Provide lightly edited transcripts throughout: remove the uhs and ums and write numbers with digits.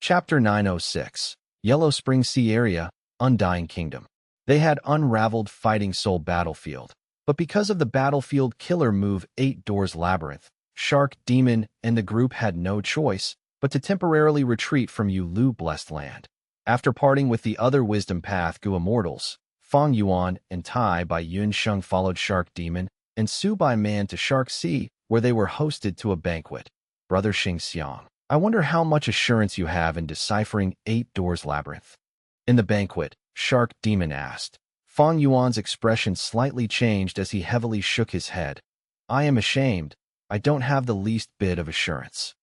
Chapter 906, Yellow Spring Sea Area, Undying Kingdom. They had unraveled Fighting Soul Battlefield, but because of the Battlefield Killer Move 8 Doors Labyrinth, Shark Demon and the group had no choice but to temporarily retreat from Yulu Blessed Land. After parting with the other Wisdom Path Gu Immortals, Fang Yuan and Tai by Yun Sheng followed Shark Demon and Su Bai Man to Shark Sea, where they were hosted to a banquet. Brother Xing Xiang, I wonder how much assurance you have in deciphering 8 Doors Labyrinth. In the banquet, Shark Demon asked. Fang Yuan's expression slightly changed as he heavily shook his head. I am ashamed. I don't have the least bit of assurance.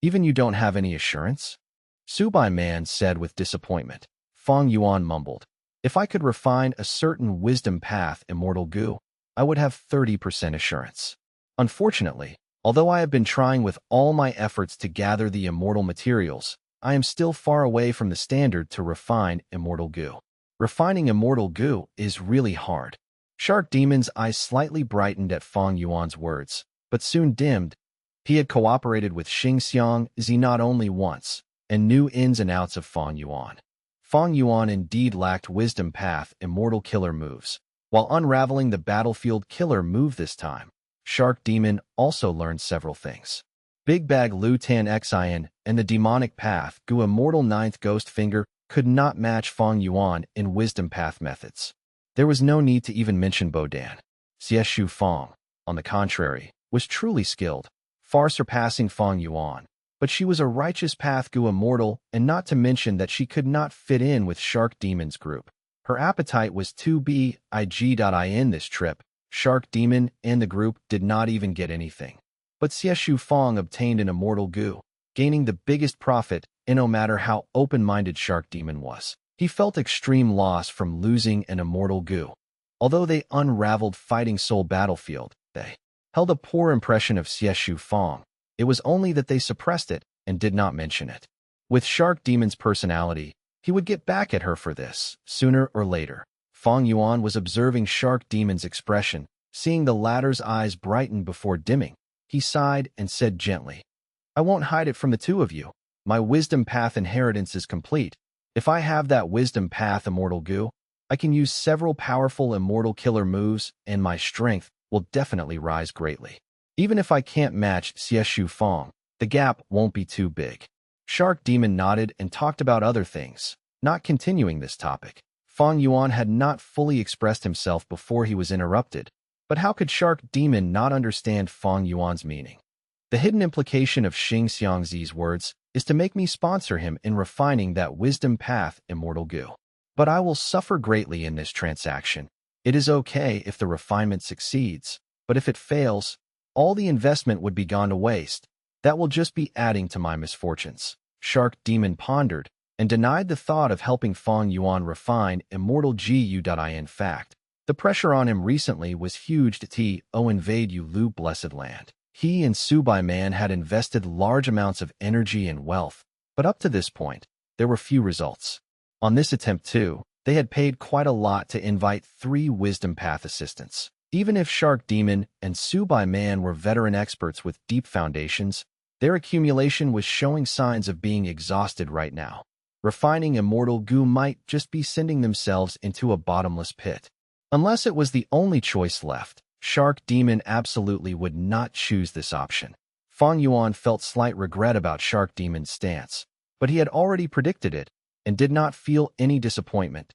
Even you don't have any assurance? Su Bai Man said with disappointment. Fang Yuan mumbled. If I could refine a certain wisdom path, Immortal Gu, I would have 30% assurance. Unfortunately, although I have been trying with all my efforts to gather the immortal materials, I am still far away from the standard to refine Immortal Gu. Refining Immortal Gu is really hard. Shark Demon's eyes slightly brightened at Fang Yuan's words, but soon dimmed. He had cooperated with Xing Xiang Zi not only once, and knew ins and outs of Fang Yuan. Fang Yuan indeed lacked Wisdom Path Immortal Killer moves. While unraveling the Battlefield Killer move this time, Shark Demon also learned several things. Big Bag Lu Tan Xian and the Demonic Path Gu Immortal Ninth Ghost Finger could not match Fang Yuan in Wisdom Path methods. There was no need to even mention Bodan. Xieshu Fang, on the contrary, was truly skilled, far surpassing Fang Yuan, but she was a Righteous Path Gu Immortal, and not to mention that she could not fit in with Shark Demon's group. Her appetite was too big. This trip, Shark Demon and the group did not even get anything. But Xieshu Fang obtained an Immortal Gu, gaining the biggest profit, and no matter how open-minded Shark Demon was, he felt extreme loss from losing an Immortal Gu. Although they unraveled Fighting Soul Battlefield, they held a poor impression of Xieshu Fang. It was only that they suppressed it and did not mention it. With Shark Demon's personality, he would get back at her for this, sooner or later. Fang Yuan was observing Shark Demon's expression, seeing the latter's eyes brighten before dimming. He sighed and said gently, I won't hide it from the two of you. My Wisdom Path inheritance is complete. If I have that Wisdom Path Immortal Gu, I can use several powerful Immortal Killer moves, and my strength will definitely rise greatly. Even if I can't match Xieshu Fang, the gap won't be too big. Shark Demon nodded and talked about other things, not continuing this topic. Fang Yuan had not fully expressed himself before he was interrupted, but how could Shark Demon not understand Fang Yuan's meaning? The hidden implication of Xing Xiangzi's words is to make me sponsor him in refining that Wisdom Path Immortal Gu. But I will suffer greatly in this transaction. It is okay if the refinement succeeds, but if it fails, all the investment would be gone to waste. That will just be adding to my misfortunes. Shark Demon pondered and denied the thought of helping Fang Yuan refine Immortal Gu. In fact, the pressure on him recently was huge to invade Yulu Blessed Land. He and Su Bai Man had invested large amounts of energy and wealth, but up to this point, there were few results. On this attempt too, they had paid quite a lot to invite 3 Wisdom Path assistants. Even if Shark Demon and Su Bai Man were veteran experts with deep foundations, their accumulation was showing signs of being exhausted right now. Refining Immortal Gu might just be sending themselves into a bottomless pit. Unless it was the only choice left, Shark Demon absolutely would not choose this option. Fang Yuan felt slight regret about Shark Demon's stance, but he had already predicted it and did not feel any disappointment.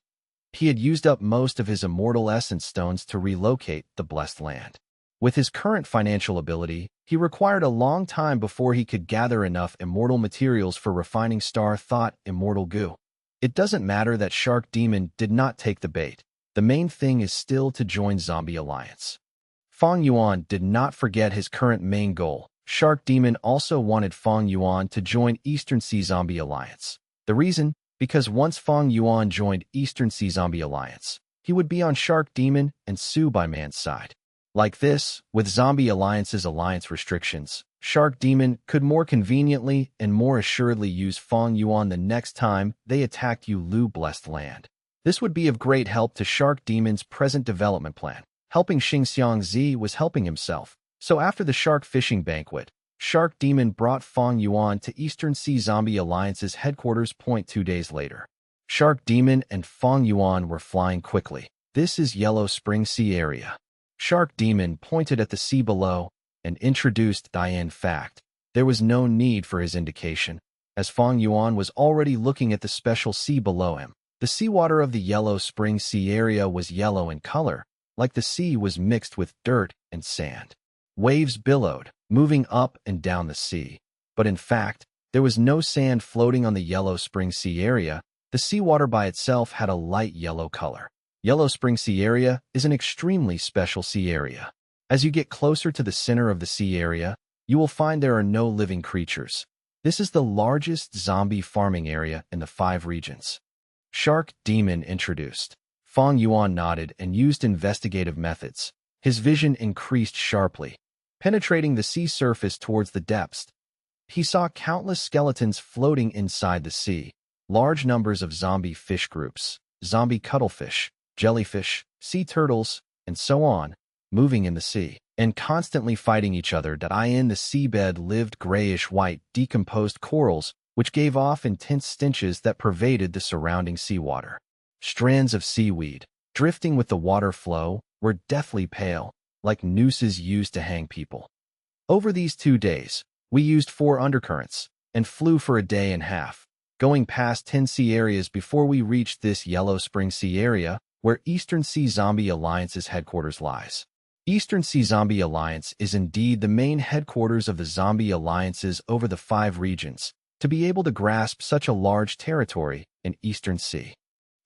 He had used up most of his Immortal Essence Stones to relocate the Blessed Land. With his current financial ability, he required a long time before he could gather enough immortal materials for refining Star Thought Immortal Gu. It doesn't matter that Shark Demon did not take the bait. The main thing is still to join Zombie Alliance. Fang Yuan did not forget his current main goal. Shark Demon also wanted Fang Yuan to join Eastern Sea Zombie Alliance. The reason? Because once Fang Yuan joined Eastern Sea Zombie Alliance, he would be on Shark Demon and Su Bai Man's side. Like this, with Zombie Alliance's alliance restrictions, Shark Demon could more conveniently and more assuredly use Fang Yuan the next time they attacked Yulu Blessed Land. This would be of great help to Shark Demon's present development plan. Helping Xing Xiangzi was helping himself. So after the shark fishing banquet, Shark Demon brought Fang Yuan to Eastern Sea Zombie Alliance's headquarters. 2 days later, Shark Demon and Fang Yuan were flying quickly. This is Yellow Spring Sea area. Shark Demon pointed at the sea below and introduced Diane fact. There was no need for his indication, as Fang Yuan was already looking at the special sea below him. The seawater of the Yellow Spring Sea area was yellow in color, like the sea was mixed with dirt and sand. Waves billowed, moving up and down the sea. But in fact, there was no sand floating on the Yellow Spring Sea area. The seawater by itself had a light yellow color. Yellow Spring Sea area is an extremely special sea area. As you get closer to the center of the sea area, you will find there are no living creatures. This is the largest zombie farming area in the 5 regions. Shark Demon introduced. Fang Yuan nodded and used investigative methods. His vision increased sharply, penetrating the sea surface towards the depths. He saw countless skeletons floating inside the sea, large numbers of zombie fish groups, zombie cuttlefish, jellyfish, sea turtles, and so on, moving in the sea, and constantly fighting each other. In the seabed lived grayish-white, decomposed corals, which gave off intense stenches that pervaded the surrounding seawater. Strands of seaweed, drifting with the water flow, were deathly pale, like nooses used to hang people. Over these 2 days, we used 4 undercurrents and flew for a day and a half, going past 10 sea areas before we reached this Yellow Spring Sea area, where Eastern Sea Zombie Alliance's headquarters lies. Eastern Sea Zombie Alliance is indeed the main headquarters of the zombie alliances over the 5 regions. To be able to grasp such a large territory in Eastern Sea,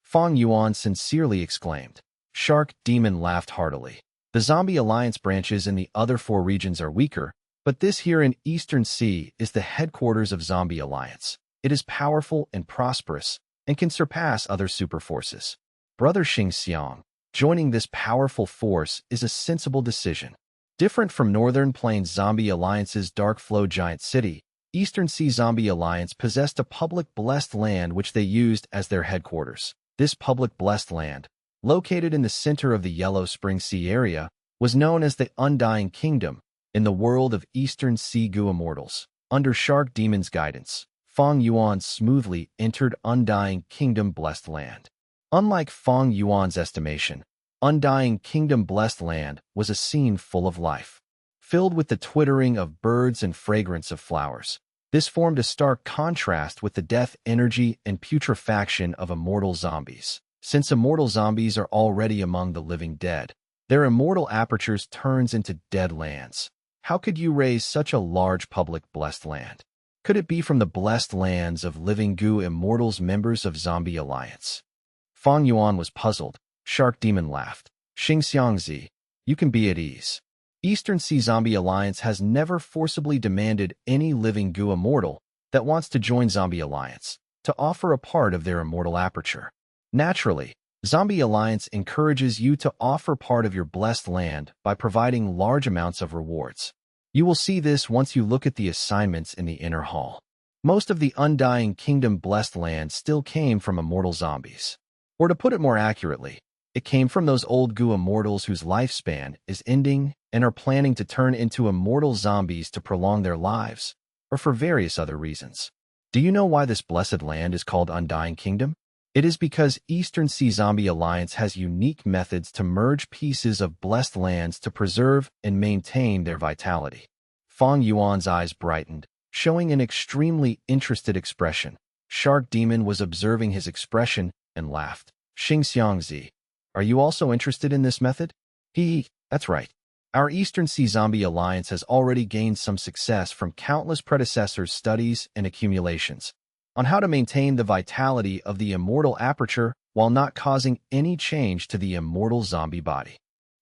Fang Yuan sincerely exclaimed. Shark Demon laughed heartily. The Zombie Alliance branches in the other 4 regions are weaker, but this here in Eastern Sea is the headquarters of Zombie Alliance. It is powerful and prosperous, and can surpass other superforces. Brother Xingxiang, joining this powerful force is a sensible decision. Different from Northern Plains Zombie Alliance's Dark Flow Giant City, Eastern Sea Zombie Alliance possessed a public blessed land which they used as their headquarters. This public blessed land, located in the center of the Yellow Spring Sea area, was known as the Undying Kingdom in the world of Eastern Sea Goo Immortals. Under Shark Demon's guidance, Fang Yuan smoothly entered Undying Kingdom Blessed Land. Unlike Fang Yuan's estimation, Undying Kingdom Blessed Land was a scene full of life, filled with the twittering of birds and fragrance of flowers. This formed a stark contrast with the death energy and putrefaction of immortal zombies. Since immortal zombies are already among the living dead, their immortal apertures turns into dead lands. How could you raise such a large public blessed land? Could it be from the blessed lands of living goo immortals, members of Zombie Alliance? Fang Yuan was puzzled. Shark Demon laughed. Xingxiangzi, you can be at ease. Eastern Sea Zombie Alliance has never forcibly demanded any living goo immortal that wants to join Zombie Alliance to offer a part of their immortal aperture. Naturally, Zombie Alliance encourages you to offer part of your blessed land by providing large amounts of rewards. You will see this once you look at the assignments in the inner hall. Most of the Undying Kingdom blessed land still came from immortal zombies. Or to put it more accurately, it came from those old goo immortals whose lifespan is ending and are planning to turn into immortal zombies to prolong their lives, or for various other reasons. Do you know why this blessed land is called Undying Kingdom? It is because Eastern Sea Zombie Alliance has unique methods to merge pieces of blessed lands to preserve and maintain their vitality. Fang Yuan's eyes brightened, showing an extremely interested expression. Shark Demon was observing his expression and laughed. Xingxiangzi, are you also interested in this method? That's right. Our Eastern Sea Zombie Alliance has already gained some success from countless predecessors' studies and accumulations on how to maintain the vitality of the immortal aperture while not causing any change to the immortal zombie body.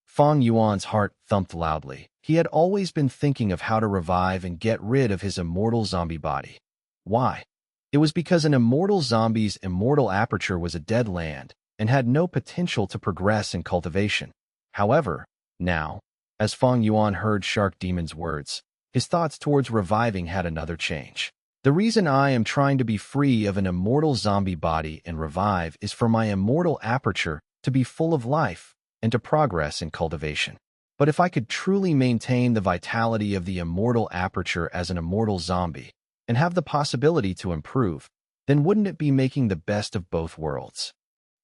Fang Yuan's heart thumped loudly. He had always been thinking of how to revive and get rid of his immortal zombie body. Why? It was because an immortal zombie's immortal aperture was a dead land and had no potential to progress in cultivation. However, now, as Fang Yuan heard Shark Demon's words, his thoughts towards reviving had another change. The reason I am trying to be free of an immortal zombie body and revive is for my immortal aperture to be full of life and to progress in cultivation. But if I could truly maintain the vitality of the immortal aperture as an immortal zombie and have the possibility to improve, then wouldn't it be making the best of both worlds?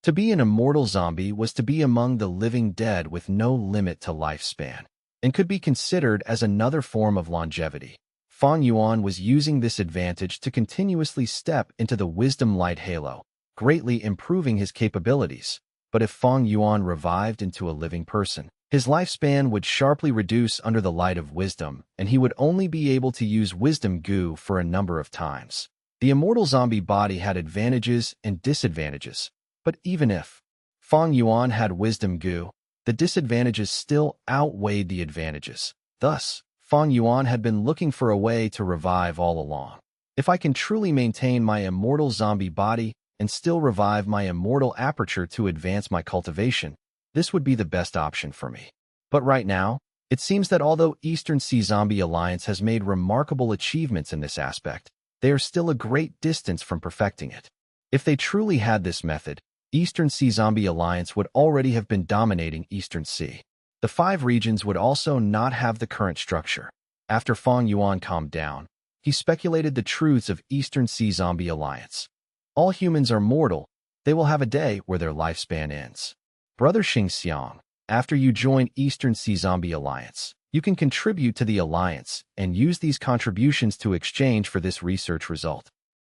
To be an immortal zombie was to be among the living dead with no limit to lifespan, and could be considered as another form of longevity. Fang Yuan was using this advantage to continuously step into the wisdom light halo, greatly improving his capabilities. But if Fang Yuan revived into a living person, his lifespan would sharply reduce under the light of wisdom, and he would only be able to use wisdom goo for a number of times. The immortal zombie body had advantages and disadvantages, but even if Fang Yuan had wisdom goo, the disadvantages still outweighed the advantages. Thus, Fang Yuan had been looking for a way to revive all along. If I can truly maintain my immortal zombie body and still revive my immortal aperture to advance my cultivation, this would be the best option for me. But right now, it seems that although Eastern Sea Zombie Alliance has made remarkable achievements in this aspect, they are still a great distance from perfecting it. If they truly had this method, Eastern Sea Zombie Alliance would already have been dominating Eastern Sea. The 5 regions would also not have the current structure. After Fang Yuan calmed down, he speculated the truths of Eastern Sea Zombie Alliance. All humans are mortal. They will have a day where their lifespan ends. Brother Xingxiang, after you join Eastern Sea Zombie Alliance, you can contribute to the alliance and use these contributions to exchange for this research result.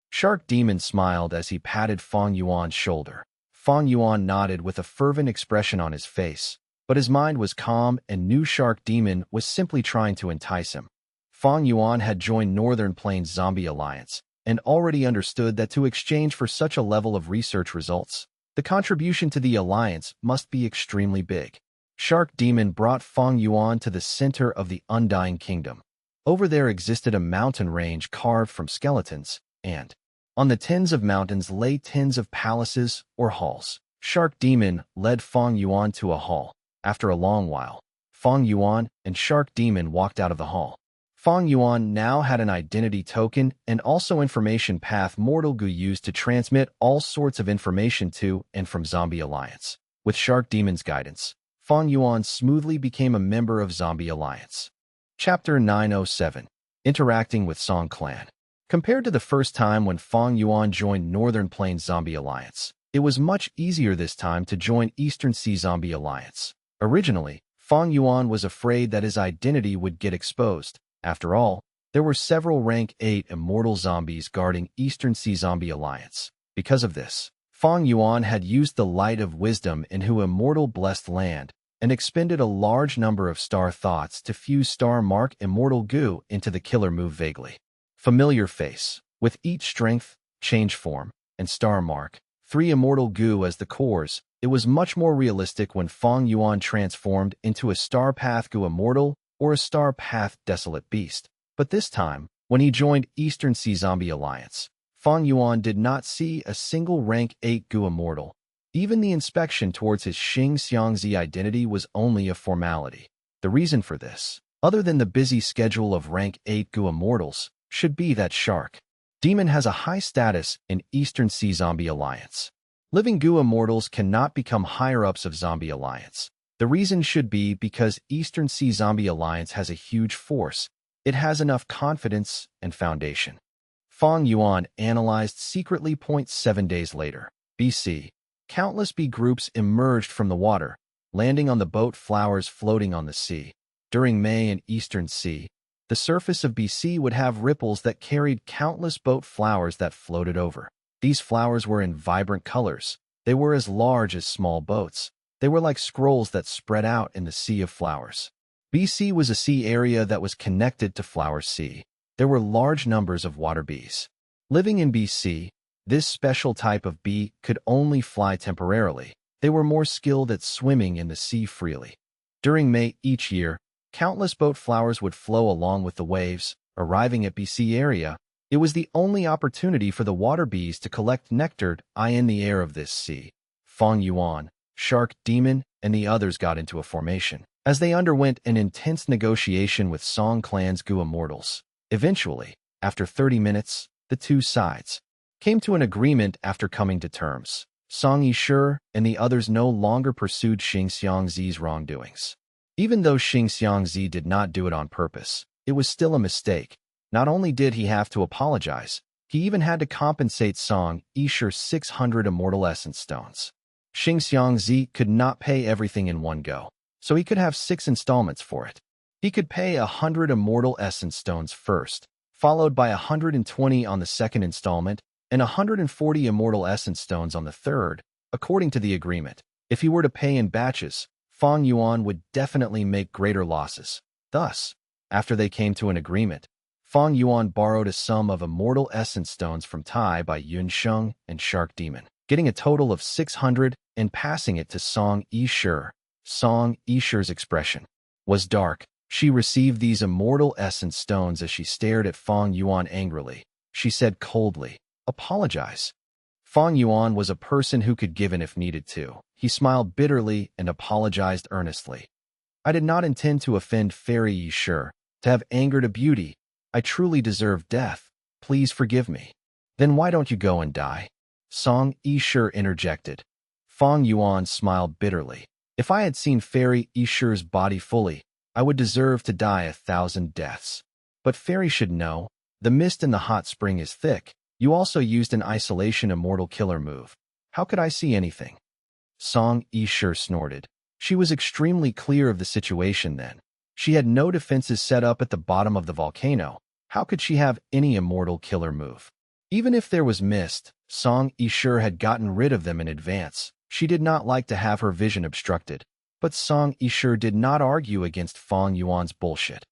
Shark Demon smiled as he patted Fang Yuan's shoulder. Fang Yuan nodded with a fervent expression on his face, but his mind was calm and knew Shark Demon was simply trying to entice him. Fang Yuan had joined Northern Plains Zombie Alliance and already understood that to exchange for such a level of research results, the contribution to the alliance must be extremely big. Shark Demon brought Fang Yuan to the center of the Undying Kingdom. Over there existed a mountain range carved from skeletons, and on the tens of mountains lay tens of palaces or halls. Shark Demon led Fang Yuan to a hall. After a long while, Fang Yuan and Shark Demon walked out of the hall. Fang Yuan now had an identity token and also information path Mortal Gu used to transmit all sorts of information to and from Zombie Alliance. With Shark Demon's guidance, Fang Yuan smoothly became a member of Zombie Alliance. Chapter 907. Interacting with Song Clan. Compared to the first time when Fang Yuan joined Northern Plains Zombie Alliance, it was much easier this time to join Eastern Sea Zombie Alliance. Originally, Fang Yuan was afraid that his identity would get exposed. After all, there were several rank 8 immortal zombies guarding Eastern Sea Zombie Alliance. Because of this, Fang Yuan had used the light of wisdom into immortal blessed land and expended a large number of star thoughts to fuse star mark immortal goo into the killer move vaguely. Familiar face. With each strength, change form, and star mark, 3 immortal goo as the cores, it was much more realistic when Fang Yuan transformed into a star path goo immortal or a star path desolate beast. But this time, when he joined Eastern Sea Zombie Alliance, Fang Yuan did not see a single rank 8 goo immortal. Even the inspection towards his Xing Xiangzi identity was only a formality. The reason for this, other than the busy schedule of rank 8 goo immortals, should be that Shark Demon has a high status in Eastern Sea Zombie Alliance. Living goo immortals cannot become higher-ups of Zombie Alliance. The reason should be because Eastern Sea Zombie Alliance has a huge force. It has enough confidence and foundation. Fang Yuan analyzed secretly. 7 days later, BC, countless bee groups emerged from the water, landing on the boat flowers floating on the sea. During May in Eastern Sea, the surface of BC would have ripples that carried countless boat flowers that floated over. These flowers were in vibrant colors. They were as large as small boats. They were like scrolls that spread out in the sea of flowers. BC was a sea area that was connected to Flower Sea. There were large numbers of water bees. Living in BC, this special type of bee could only fly temporarily. They were more skilled at swimming in the sea freely. During May each year, countless boat flowers would flow along with the waves, arriving at BC area. It was the only opportunity for the water bees to collect nectar in the air of this sea. Fang Yuan, Shark Demon, and the others got into a formation as they underwent an intense negotiation with Song Clan's goo immortals. Eventually, after 30 minutes, the two sides came to an agreement. After coming to terms, Song Yishur and the others no longer pursued Xing Xiangzi's wrongdoings. Even though Xingxiangzi did not do it on purpose, it was still a mistake. Not only did he have to apologize, he even had to compensate Song Yisher 600 immortal essence stones. Xingxiangzi could not pay everything in one go, so he could have 6 installments for it. He could pay 100 immortal essence stones first, followed by 120 on the second installment, and 140 immortal essence stones on the third, according to the agreement. If he were to pay in batches, Fang Yuan would definitely make greater losses. Thus, after they came to an agreement, Fang Yuan borrowed a sum of immortal essence stones from Tai by Yun Sheng and Shark Demon, getting a total of 600 and passing it to Song Yisher. Song Yisher's expression was dark. She received these immortal essence stones as she stared at Fang Yuan angrily. She said coldly, "Apologize." Fang Yuan was a person who could give in if needed to. He smiled bitterly and apologized earnestly. "I did not intend to offend Fairy Yisher, to have angered a beauty. I truly deserve death. Please forgive me." "Then why don't you go and die?" Song Yisher interjected. Fang Yuan smiled bitterly. "If I had seen Fairy Yisher's body fully, I would deserve to die 1,000 deaths. But Fairy should know, the mist in the hot spring is thick. You also used an isolation immortal killer move. How could I see anything?" Song Yisher snorted. She was extremely clear of the situation then. She had no defenses set up at the bottom of the volcano. How could she have any immortal killer move? Even if there was mist, Song Yisher had gotten rid of them in advance. She did not like to have her vision obstructed. But Song Yisher did not argue against Fang Yuan's bullshit.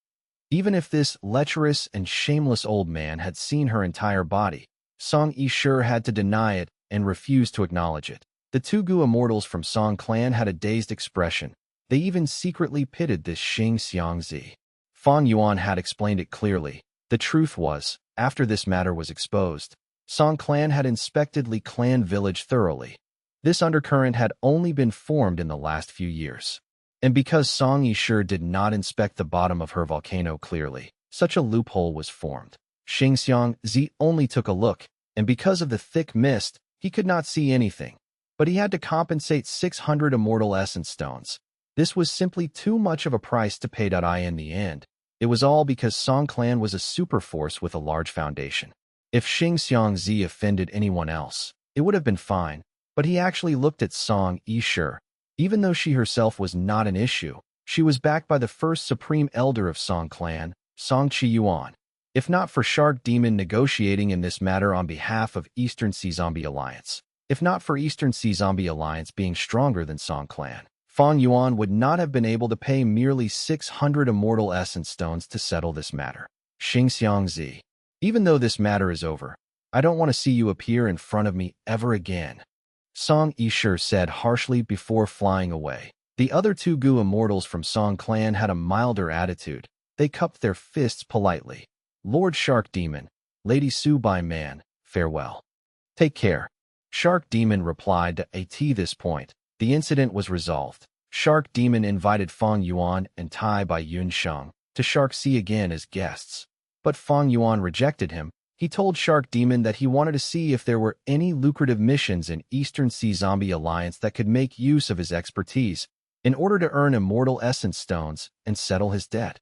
Even if this lecherous and shameless old man had seen her entire body, Song Yisher had to deny it and refuse to acknowledge it. The 2 Gu immortals from Song clan had a dazed expression. They even secretly pitied this Xingxiangzi. Fang Yuan had explained it clearly. The truth was, after this matter was exposed, Song clan had inspected Li Clan village thoroughly. This undercurrent had only been formed in the last few years. And because Song Yisher did not inspect the bottom of her volcano clearly, such a loophole was formed. Xingxiangzi only took a look, and because of the thick mist, he could not see anything. But he had to compensate 600 immortal essence stones. This was simply too much of a price to pay. In the end, it was all because Song clan was a superforce with a large foundation. If Xingxiangzi offended anyone else, it would have been fine. But he actually looked at Song Yisher. Even though she herself was not an issue, she was backed by the first supreme elder of Song clan, Song Yuan. If not for Shark Demon negotiating in this matter on behalf of Eastern Sea Zombie Alliance, if not for Eastern Sea Zombie Alliance being stronger than Song clan, Fang Yuan would not have been able to pay merely 600 immortal essence stones to settle this matter. Xingxiangzi, even though this matter is over, I don't want to see you appear in front of me ever again, Song Yisher said harshly before flying away. The other 2 Gu immortals from Song clan had a milder attitude. They cupped their fists politely. "Lord Shark Demon, Lady Subai Man, farewell. Take care." Shark Demon replied to at this point. The incident was resolved. Shark Demon invited Fang Yuan and Tai by Yun Sheng to Shark Sea again as guests. But Fang Yuan rejected him. He told Shark Demon that he wanted to see if there were any lucrative missions in Eastern Sea Zombie Alliance that could make use of his expertise in order to earn immortal essence stones and settle his debt.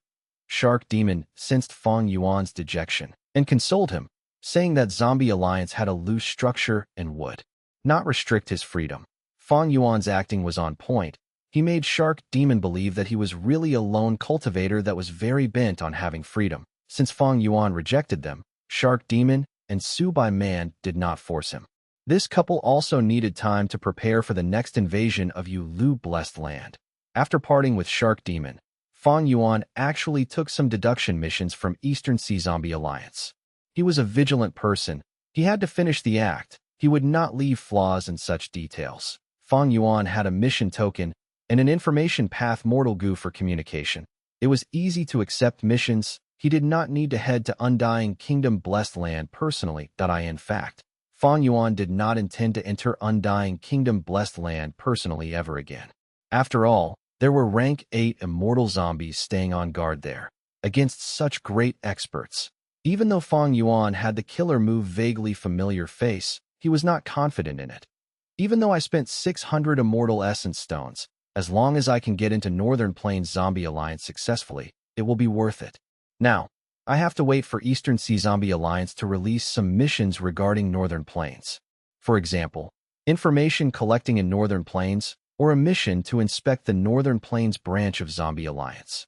Shark Demon sensed Fang Yuan's dejection and consoled him, saying that Zombie Alliance had a loose structure and would not restrict his freedom. Fang Yuan's acting was on point. He made Shark Demon believe that he was really a lone cultivator that was very bent on having freedom. Since Fang Yuan rejected them, Shark Demon and Subai Man did not force him. This couple also needed time to prepare for the next invasion of Yulu Blessed Land. After parting with Shark Demon, Fang Yuan actually took some deduction missions from Eastern Sea Zombie Alliance. He was a vigilant person. He had to finish the act. He would not leave flaws in such details. Fang Yuan had a mission token and an information path Mortal Goo for communication. It was easy to accept missions. He did not need to head to Undying Kingdom Blessed Land personally. In fact, Fang Yuan did not intend to enter Undying Kingdom Blessed Land personally ever again. After all, there were rank 8 immortal zombies staying on guard there, against such great experts. Even though Fang Yuan had the killer move vaguely familiar face, he was not confident in it. Even though I spent 600 immortal essence stones, As long as I can get into Northern Plains Zombie Alliance successfully, it will be worth it. Now, I have to wait for Eastern Sea Zombie Alliance to release some missions regarding Northern Plains. For example, information collecting in Northern Plains, or a mission to inspect the Northern Plains branch of Zombie Alliance.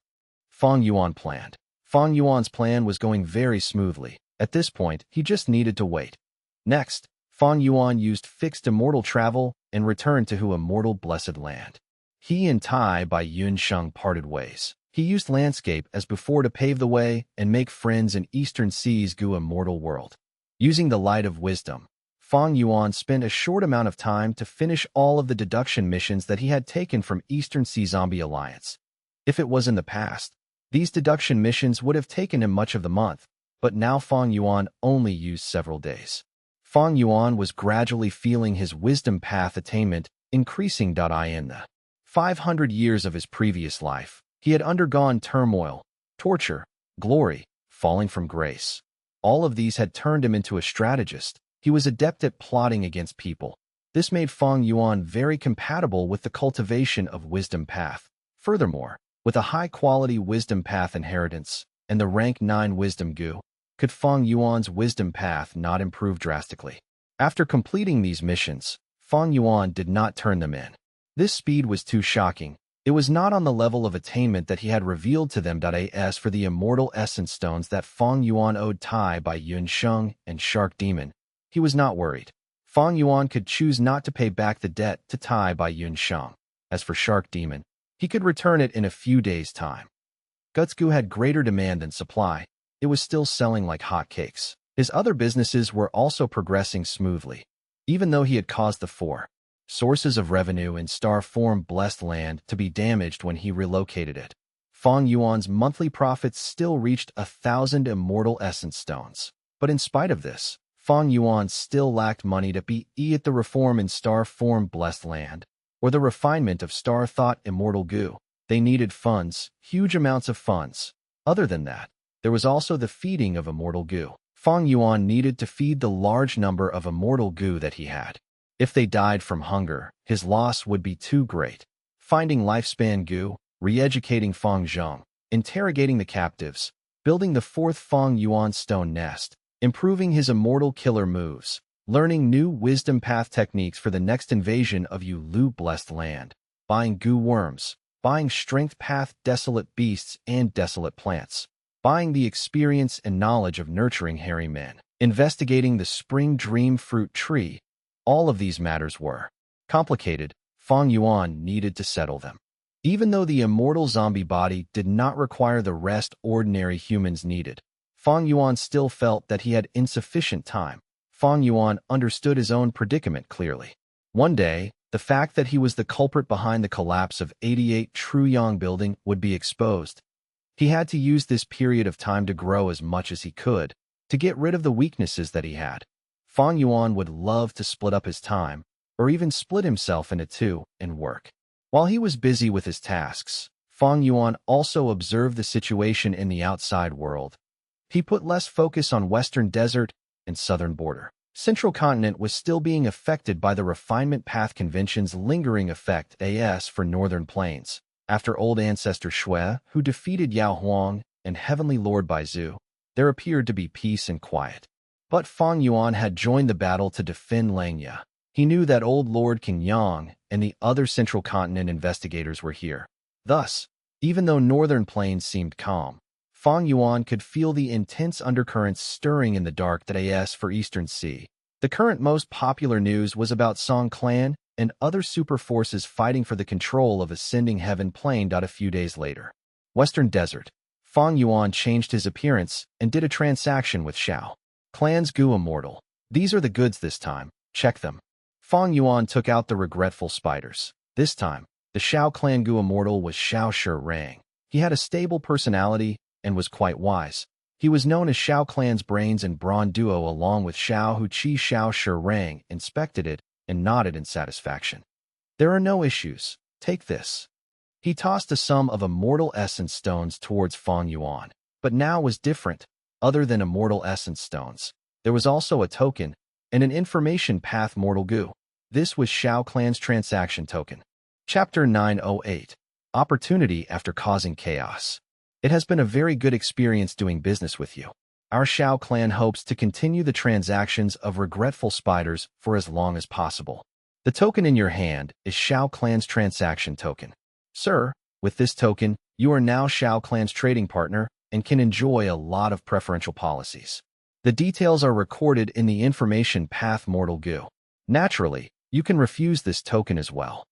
Fang Yuan planned. Fang Yuan's plan was going very smoothly. At this point, he just needed to wait. Next, Fang Yuan used fixed immortal travel and returned to Hu Immortal Blessed Land. He and Tai by Yun Sheng parted ways. He used landscape as before to pave the way and make friends in Eastern Sea's Gu Immortal World. Using the light of wisdom, Fang Yuan spent a short amount of time to finish all of the deduction missions that he had taken from Eastern Sea Zombie Alliance. If it was in the past, these deduction missions would have taken him much of the month, but now Fang Yuan only used several days. Fang Yuan was gradually feeling his wisdom path attainment increasing. In the 500 years of his previous life, he had undergone turmoil, torture, glory, falling from grace. All of these had turned him into a strategist. He was adept at plotting against people. This made Fang Yuan very compatible with the cultivation of wisdom path. Furthermore, with a high-quality wisdom path inheritance and the rank 9 wisdom gu, could Fang Yuan's wisdom path not improve drastically? After completing these missions, Fang Yuan did not turn them in. This speed was too shocking. It was not on the level of attainment that he had revealed to them. As for the immortal essence stones that Fang Yuan owed Tai by Yun Sheng and Shark Demon, he was not worried. Fang Yuan could choose not to pay back the debt to Tai by Yun Sheng. As for Shark Demon, he could return it in a few days' time. Gutsgu had greater demand than supply. It was still selling like hotcakes. His other businesses were also progressing smoothly, even though he had caused the 4 sources of revenue in Star Form Blessed Land to be damaged when he relocated it. Fang Yuan's monthly profits still reached 1,000 immortal essence stones. But in spite of this, Fang Yuan still lacked money to beat at the reform in Star Form Blessed Land, or the refinement of Star Thought Immortal Gu. They needed funds, huge amounts of funds. Other than that, there was also the feeding of Immortal Gu. Fang Yuan needed to feed the large number of Immortal Gu that he had. If they died from hunger, his loss would be too great. Finding lifespan Gu, re-educating Fang Zheng, interrogating the captives, building the 4th Fang Yuan stone nest, improving his immortal killer moves, learning new wisdom path techniques for the next invasion of Lu Blessed Land, buying Gu worms, buying strength path desolate beasts and desolate plants, buying the experience and knowledge of nurturing hairy men, investigating the spring dream fruit tree. All of these matters were complicated. Fang Yuan needed to settle them. Even though the immortal zombie body did not require the rest ordinary humans needed, Fang Yuan still felt that he had insufficient time. Fang Yuan understood his own predicament clearly. One day, the fact that he was the culprit behind the collapse of 88 Truyang building would be exposed. He had to use this period of time to grow as much as he could, to get rid of the weaknesses that he had. Fang Yuan would love to split up his time, or even split himself into 2 and work. While he was busy with his tasks, Fang Yuan also observed the situation in the outside world. He put less focus on Western Desert and Southern Border. Central Continent was still being affected by the Refinement Path Convention's lingering effect for Northern Plains. After old ancestor Shui, who defeated Yao Huang and Heavenly Lord Baizu, there appeared to be peace and quiet. But Fang Yuan had joined the battle to defend Langya. He knew that old Lord King Yang and the other Central Continent investigators were here. Thus, even though Northern Plains seemed calm, Fang Yuan could feel the intense undercurrents stirring in the dark for Eastern Sea. The current most popular news was about Song Clan and other super forces fighting for the control of Ascending Heaven Plain. A few days later, Western Desert, Fang Yuan changed his appearance and did a transaction with Xiao Clan's Gu Immortal. These are the goods this time, check them. Fang Yuan took out the regretful spiders. This time, the Xiao Clan Gu Immortal was Xiao Shi Rang. He had a stable personality and was quite wise. He was known as Xiao Clan's brains and brawn duo along with Xiao Hu Qi. Xiao Shi Rang inspected it and nodded in satisfaction. There are no issues, take this. He tossed a sum of immortal essence stones towards Fang Yuan, but now was different. Other than immortal essence stones, there was also a token and an information path mortal Gu. This was Xiao Clan's transaction token. Chapter 908. Opportunity After Causing Chaos. It has been a very good experience doing business with you. Our Shao clan hopes to continue the transactions of regretful spiders for as long as possible. The token in your hand is Shao clan's transaction token. Sir, with this token, you are now Shao clan's trading partner and can enjoy a lot of preferential policies. The details are recorded in the information path Mortal Goo. Naturally, you can refuse this token as well.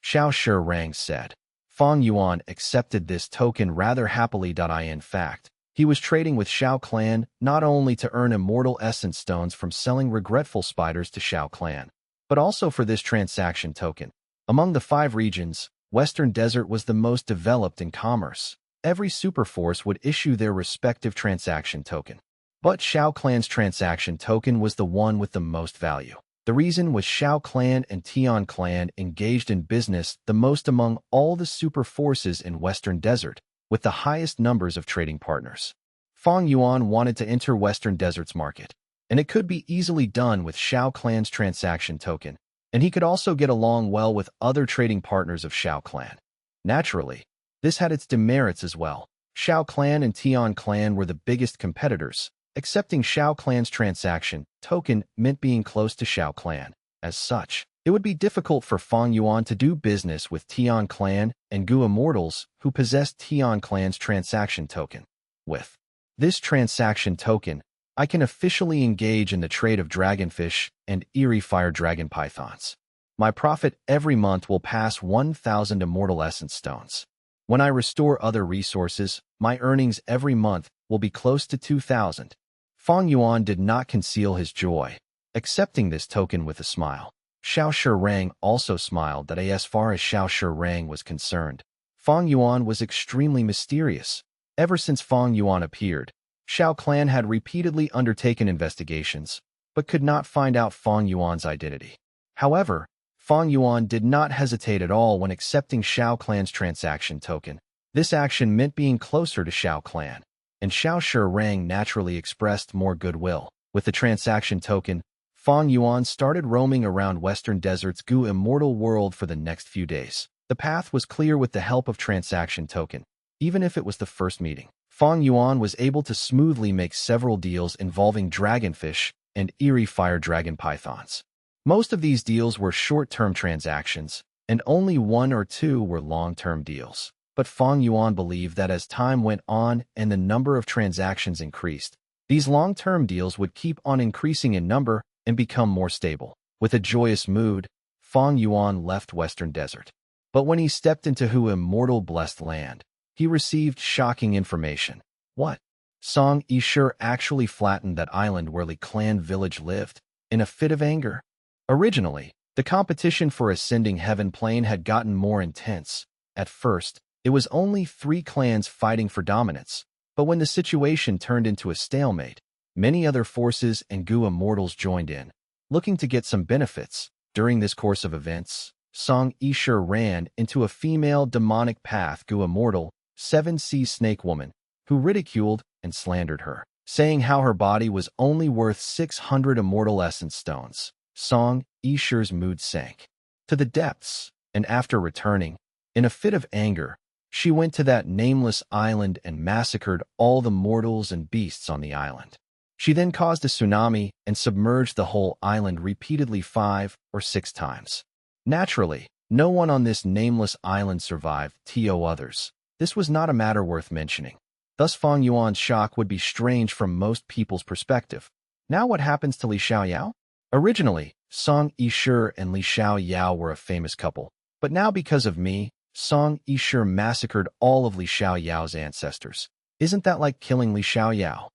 Xiao Shirang said. Fang Yuan accepted this token rather happily. In fact, he was trading with Shao clan not only to earn immortal essence stones from selling regretful spiders to Shao clan, but also for this transaction token. Among the 5 regions, Western Desert was the most developed in commerce. Every superforce would issue their respective transaction token. But Shao clan's transaction token was the one with the most value. The reason was Shao clan and Tian clan engaged in business the most among all the super forces in Western Desert, with the highest numbers of trading partners. Fang Yuan wanted to enter Western Desert's market, and it could be easily done with Shao clan's transaction token, and he could also get along well with other trading partners of Shao clan. Naturally, this had its demerits as well. Shao clan and Tian clan were the biggest competitors. Accepting Shao clan's transaction token meant being close to Shao clan. As such, it would be difficult for Fang Yuan to do business with Tian clan and Gu immortals who possessed Tian clan's transaction token. With this transaction token, I can officially engage in the trade of dragonfish and eerie fire dragon pythons. My profit every month will pass 1,000 immortal essence stones. When I restore other resources, my earnings every month will be close to 2,000. Fang Yuan did not conceal his joy, accepting this token with a smile. Xiao Shirang also smiled that as far as Xiao Shirang was concerned, Fang Yuan was extremely mysterious. Ever since Fang Yuan appeared, Shao clan had repeatedly undertaken investigations, but could not find out Fang Yuan's identity. However, Fang Yuan did not hesitate at all when accepting Shao clan's transaction token. This action meant being closer to Shao clan, and Xiao Shirang naturally expressed more goodwill. With the transaction token, Fang Yuan started roaming around Western Desert's Gu immortal world for the next few days. The path was clear with the help of transaction token. Even if it was the first meeting, Fang Yuan was able to smoothly make several deals involving dragonfish and eerie fire dragon pythons. Most of these deals were short-term transactions, and only 1 or 2 were long-term deals. But Fang Yuan believed that as time went on and the number of transactions increased, these long-term deals would keep on increasing in number and become more stable. With a joyous mood, Fang Yuan left Western Desert. But when he stepped into Hu immortal blessed land, he received shocking information. What? Song Yishur actually flattened that island where Li clan village lived, in a fit of anger. Originally, the competition for ascending heaven plane had gotten more intense. At first, it was only 3 clans fighting for dominance, but when the situation turned into a stalemate, many other forces and Gu immortals joined in, looking to get some benefits. During this course of events, Song Yishur ran into a female demonic path Gu immortal, 7 Sea Snake Woman, who ridiculed and slandered her, saying how her body was only worth 600 immortal essence stones. Song Yishur's mood sank to the depths, and after returning, in a fit of anger, she went to that nameless island and massacred all the mortals and beasts on the island. She then caused a tsunami and submerged the whole island repeatedly 5 or 6 times. Naturally, no one on this nameless island survived, to others. This was not a matter worth mentioning. Thus Fang Yuan's shock would be strange from most people's perspective. Now what happens to Li Xiaoyao? Originally, Song Yishur and Li Xiaoyao were a famous couple, but now because of me, Song Yishur massacred all of Li Xiaoyao's ancestors. Isn't that like killing Li Xiaoyao?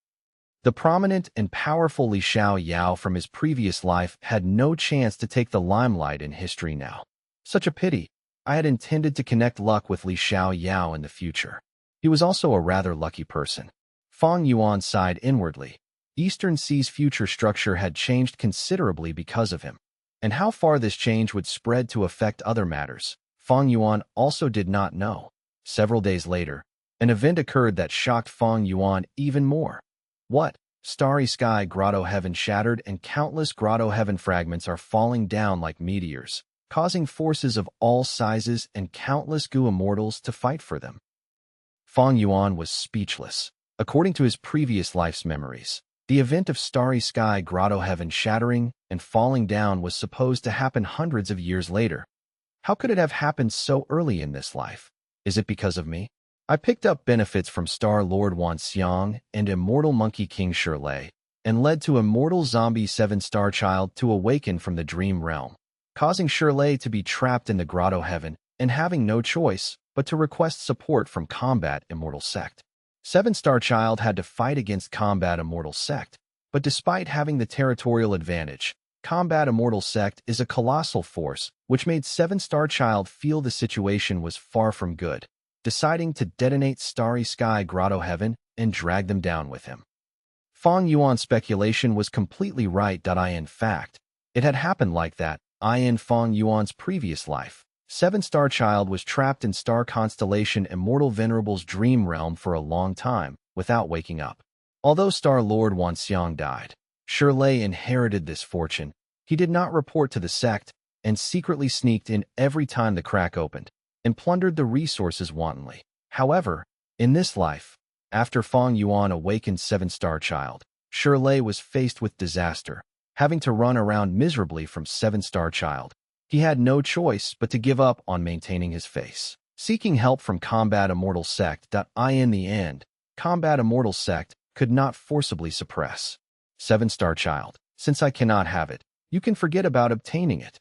The prominent and powerful Li Xiaoyao from his previous life had no chance to take the limelight in history now. Such a pity. I had intended to connect luck with Li Xiaoyao in the future. He was also a rather lucky person. Fang Yuan sighed inwardly. Eastern Sea's future structure had changed considerably because of him, and how far this change would spread to affect other matters, Fang Yuan also did not know. Several days later, an event occurred that shocked Fang Yuan even more. What? Starry sky grotto heaven shattered and countless grotto heaven fragments are falling down like meteors. causing forces of all sizes and countless Gu immortals to fight for them. Fang Yuan was speechless. According to his previous life's memories, the event of starry sky grotto heaven shattering and falling down was supposed to happen hundreds of years later. How could it have happened so early in this life? Is it because of me? I picked up benefits from Star Lord Wan Xiang and Immortal Monkey King Shirlei, and led to Immortal Zombie 7-Star Child to awaken from the dream realm, causing Shirlei to be trapped in the grotto heaven and having no choice but to request support from Combat Immortal Sect. 7-Star Child had to fight against Combat Immortal Sect, but despite having the territorial advantage, Combat Immortal Sect is a colossal force, which made 7-Star Child feel the situation was far from good, deciding to detonate Starry Sky Grotto Heaven and drag them down with him. Fang Yuan's speculation was completely right. In fact, it had happened like that. In Fang Yuan's previous life, 7-Star Child was trapped in star constellation Immortal Venerable's dream realm for a long time without waking up. Although Star Lord Wan Xiang died, Shirlei inherited this fortune. He did not report to the sect and secretly sneaked in every time the crack opened and plundered the resources wantonly. However, in this life, after Fang Yuan awakened 7-Star Child, Shirlei was faced with disaster, having to run around miserably from 7-Star Child. He had no choice but to give up on maintaining his face, seeking help from Combat Immortal Sect. In the end, Combat Immortal Sect could not forcibly suppress 7-Star Child. Since I cannot have it, you can forget about obtaining it.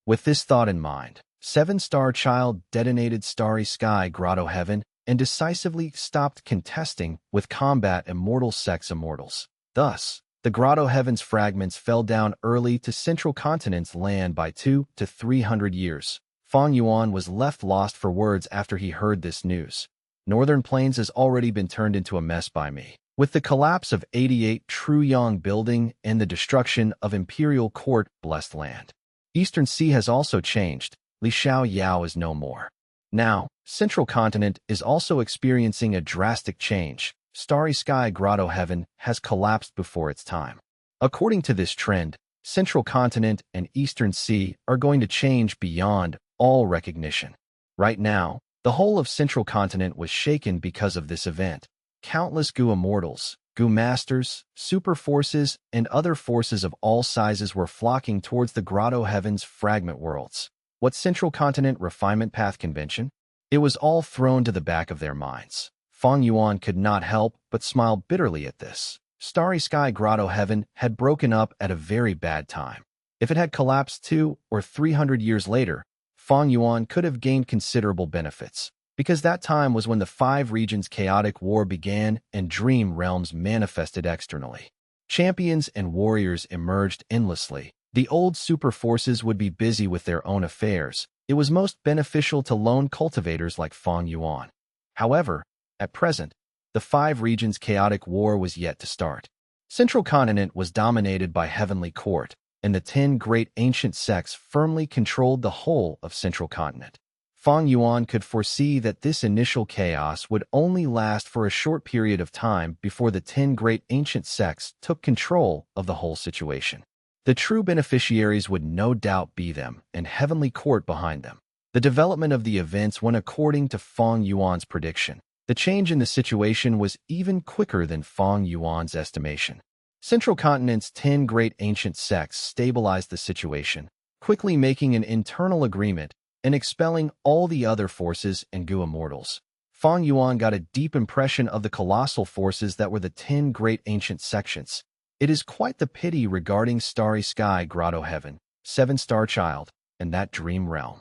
With this thought in mind, 7-Star Child detonated Starry Sky Grotto Heaven and decisively stopped contesting with Combat Immortal Sect's immortals. Thus, the Grotto Heaven's fragments fell down early to Central Continent's land by 200 to 300 years. Fang Yuan was left lost for words after he heard this news. Northern Plains has already been turned into a mess by me. With the collapse of 88 Truyang Building and the destruction of Imperial Court Blessed Land, Eastern Sea has also changed. Li Xiao Yao is no more. Now, Central Continent is also experiencing a drastic change. Starry Sky Grotto Heaven has collapsed before its time. According to this trend, Central Continent and Eastern Sea are going to change beyond all recognition. Right now, the whole of Central Continent was shaken because of this event. Countless Gu immortals, Gu masters, super forces, and other forces of all sizes were flocking towards the Grotto Heaven's fragment worlds. What Central Continent Refinement Path Convention? It was all thrown to the back of their minds. Fang Yuan could not help but smile bitterly at this. Starry Sky Grotto Heaven had broken up at a very bad time. If it had collapsed 200 or 300 years later, Fang Yuan could have gained considerable benefits, because that time was when the 5 regions' chaotic war began and dream realms manifested externally. Champions and warriors emerged endlessly. The old super forces would be busy with their own affairs. It was most beneficial to lone cultivators like Fang Yuan. However, at present, the 5 regions' chaotic war was yet to start. Central Continent was dominated by Heavenly Court, and the 10 great ancient sects firmly controlled the whole of Central Continent. Fang Yuan could foresee that this initial chaos would only last for a short period of time before the 10 great ancient sects took control of the whole situation. The true beneficiaries would no doubt be them, and Heavenly Court behind them. The development of the events went according to Fang Yuan's prediction. The change in the situation was even quicker than Fang Yuan's estimation. Central Continent's 10 great ancient sects stabilized the situation, quickly making an internal agreement and expelling all the other forces and Gu immortals. Fang Yuan got a deep impression of the colossal forces that were the 10 great ancient sections. It is quite the pity regarding Starry Sky Grotto Heaven, 7-Star Child, and that dream realm.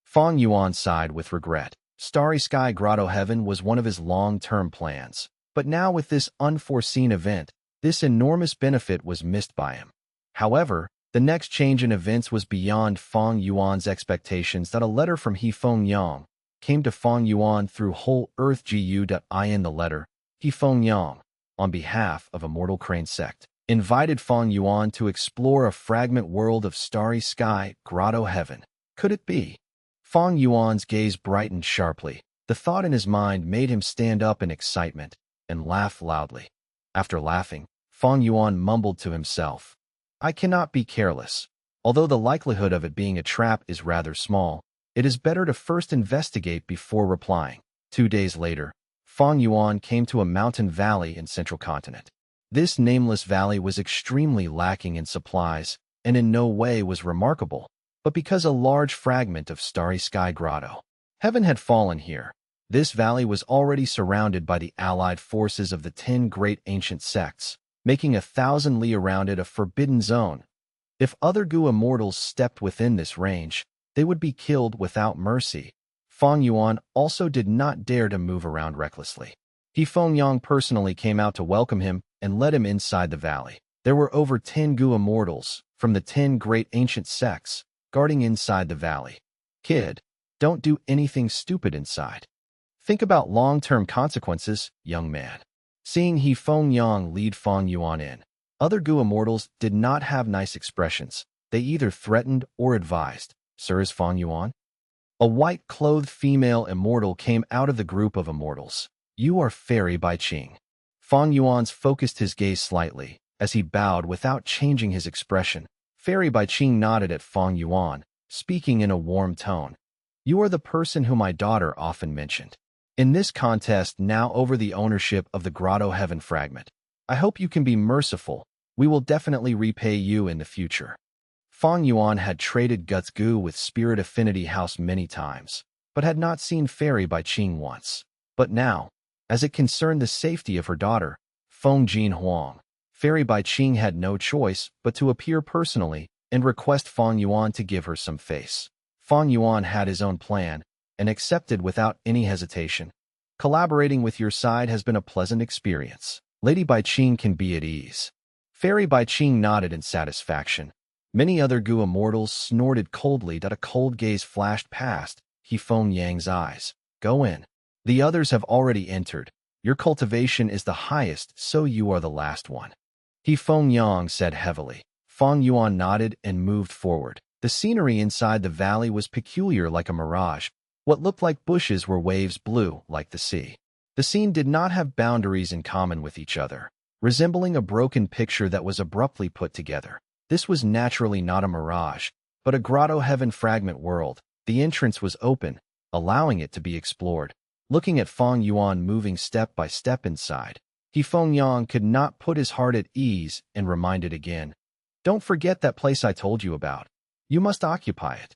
Fang Yuan sighed with regret. Starry Sky Grotto Heaven was one of his long-term plans, but now with this unforeseen event, this enormous benefit was missed by him. However, the next change in events was beyond Fang Yuan's expectations. That a letter from He Feng Yang came to Fang Yuan through Whole Earth Gu. In the letter, He Feng Yang, on behalf of Immortal Crane Sect, invited Fang Yuan to explore a fragment world of Starry Sky Grotto Heaven. Could it be? Fang Yuan's gaze brightened sharply. The thought in his mind made him stand up in excitement and laugh loudly. After laughing, Fang Yuan mumbled to himself, I cannot be careless. Although the likelihood of it being a trap is rather small, it is better to first investigate before replying. 2 days later, Fang Yuan came to a mountain valley in central continent. This nameless valley was extremely lacking in supplies and in no way was remarkable, but because a large fragment of starry sky grotto heaven had fallen here. This valley was already surrounded by the allied forces of the 10 great ancient sects, making 1,000 li around it a forbidden zone. If other Gu immortals stepped within this range, they would be killed without mercy. Fang Yuan also did not dare to move around recklessly. Feng Yang personally came out to welcome him and led him inside the valley. There were over 10 Gu immortals from the 10 great ancient sects guarding inside the valley. Kid, don't do anything stupid inside. Think about long-term consequences, young man. Seeing Feng Yang lead Fang Yuan in, other Gu immortals did not have nice expressions. They either threatened or advised. Sir, is Fang Yuan? A white-clothed female immortal came out of the group of immortals. You are Fairy Bai Qing. Fang Yuan's focused his gaze slightly, as he bowed without changing his expression. Fairy Bai Qing nodded at Fang Yuan, speaking in a warm tone. You are the person whom my daughter often mentioned. In this contest now over the ownership of the Grotto Heaven fragment, I hope you can be merciful. We will definitely repay you in the future. Fang Yuan had traded Guts Gu with Spirit Affinity House many times, but had not seen Fairy Bai Qing once. But now, as it concerned the safety of her daughter, Feng Jin Huang, Fairy Bai Qing had no choice but to appear personally and request Fang Yuan to give her some face. Fang Yuan had his own plan and accepted without any hesitation. Collaborating with your side has been a pleasant experience. Lady Bai Qing can be at ease. Fairy Bai Qing nodded in satisfaction. Many other Gu immortals snorted coldly that a cold gaze flashed past Feng Yang's eyes. Go in. The others have already entered. Your cultivation is the highest, so you are the last one. Feng Yang said heavily. Fang Yuan nodded and moved forward. The scenery inside the valley was peculiar, like a mirage. What looked like bushes were waves blue, like the sea. The scene did not have boundaries in common with each other, resembling a broken picture that was abruptly put together. This was naturally not a mirage, but a Grotto Heaven fragment world. The entrance was open, allowing it to be explored. Looking at Fang Yuan moving step by step inside, Feng Yang could not put his heart at ease and reminded again. Don't forget that place I told you about. You must occupy it.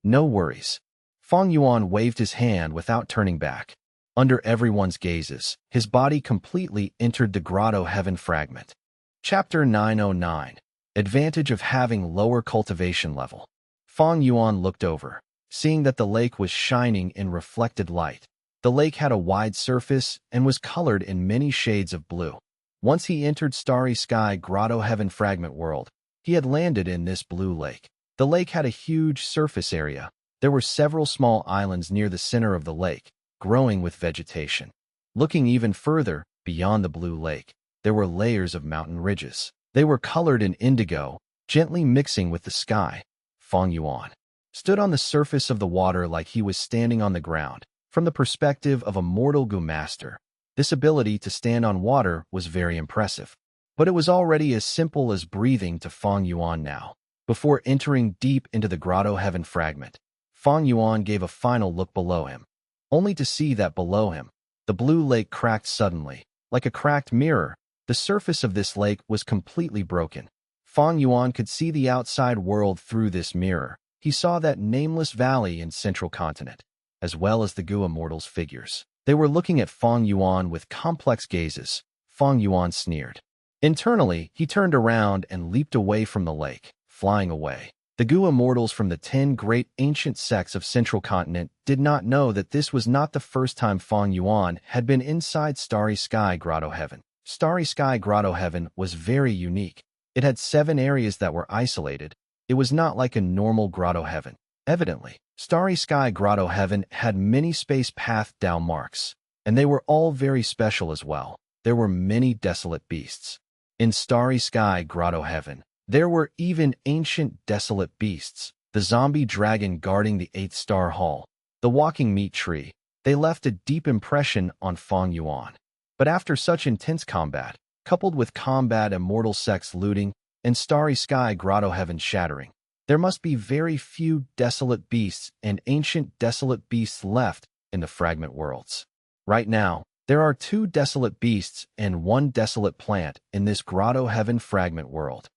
No worries. Fang Yuan waved his hand without turning back. Under everyone's gazes, his body completely entered the Grotto Heaven fragment. Chapter 909. Advantage of having lower cultivation level. Fang Yuan looked over, seeing that the lake was shining in reflected light. The lake had a wide surface and was colored in many shades of blue. Once he entered Starry Sky Grotto Heaven fragment world, he had landed in this blue lake. The lake had a huge surface area. There were several small islands near the center of the lake, growing with vegetation. Looking even further, beyond the blue lake, there were layers of mountain ridges. They were colored in indigo, gently mixing with the sky. Fang Yuan stood on the surface of the water like he was standing on the ground. From the perspective of a mortal Gu master, this ability to stand on water was very impressive. But it was already as simple as breathing to Fang Yuan now. Before entering deep into the Grotto Heaven fragment, Fang Yuan gave a final look below him, only to see that below him, the blue lake cracked suddenly, like a cracked mirror. The surface of this lake was completely broken. Fang Yuan could see the outside world through this mirror. He saw that nameless valley in central continent, as well as the Gu immortals' figures. They were looking at Fang Yuan with complex gazes. Fang Yuan sneered. Internally, he turned around and leaped away from the lake, flying away. The Gu immortals from the 10 great ancient sects of central continent did not know that this was not the first time Fang Yuan had been inside Starry Sky Grotto Heaven. Starry Sky Grotto Heaven was very unique. It had 7 areas that were isolated. It was not like a normal Grotto Heaven. Evidently, Starry Sky Grotto Heaven had many space path down marks, and they were all very special as well. There were many desolate beasts. In Starry Sky Grotto Heaven, there were even ancient desolate beasts. The zombie dragon guarding the 8th star hall, the walking meat tree. They left a deep impression on Fang Yuan. But after such intense combat, coupled with combat immortal sects looting and Starry Sky Grotto Heaven shattering, There must be very few desolate beasts and ancient desolate beasts left in the fragment worlds. Right now, there are 2 desolate beasts and 1 desolate plant in this grotto heaven fragment world.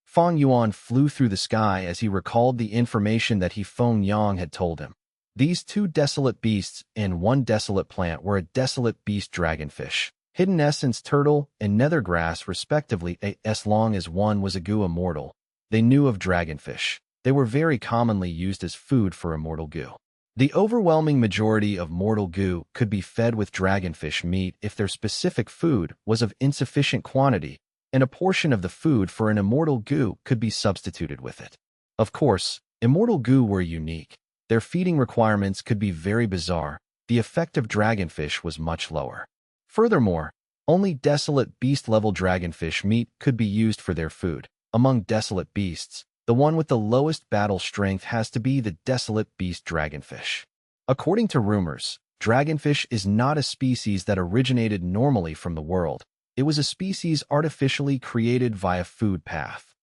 Fang Yuan flew through the sky as he recalled the information that Feng Yang had told him. These 2 desolate beasts and 1 desolate plant were a desolate beast dragonfish, hidden essence turtle, and nethergrass respectively. As long as one was a goo immortal, they knew of dragonfish. They were very commonly used as food for immortal goo. The overwhelming majority of mortal goo could be fed with dragonfish meat if their specific food was of insufficient quantity, and a portion of the food for an immortal goo could be substituted with it. Of course, immortal goo were unique. Their feeding requirements could be very bizarre. The effect of dragonfish was much lower. Furthermore, only desolate beast-level dragonfish meat could be used for their food. Among desolate beasts, the one with the lowest battle strength has to be the desolate beast dragonfish. According to rumors, dragonfish is not a species that originated normally from the world. It was a species artificially created via food path.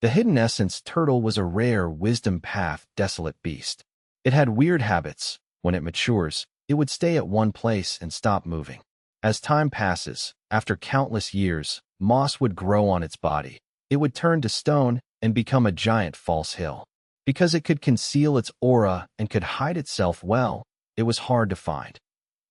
The hidden essence turtle was a rare wisdom path desolate beast. It had weird habits. When it matures, it would stay at one place and stop moving. As time passes, after countless years, moss would grow on its body. It would turn to stone and become a giant false hill. Because it could conceal its aura and could hide itself well, it was hard to find.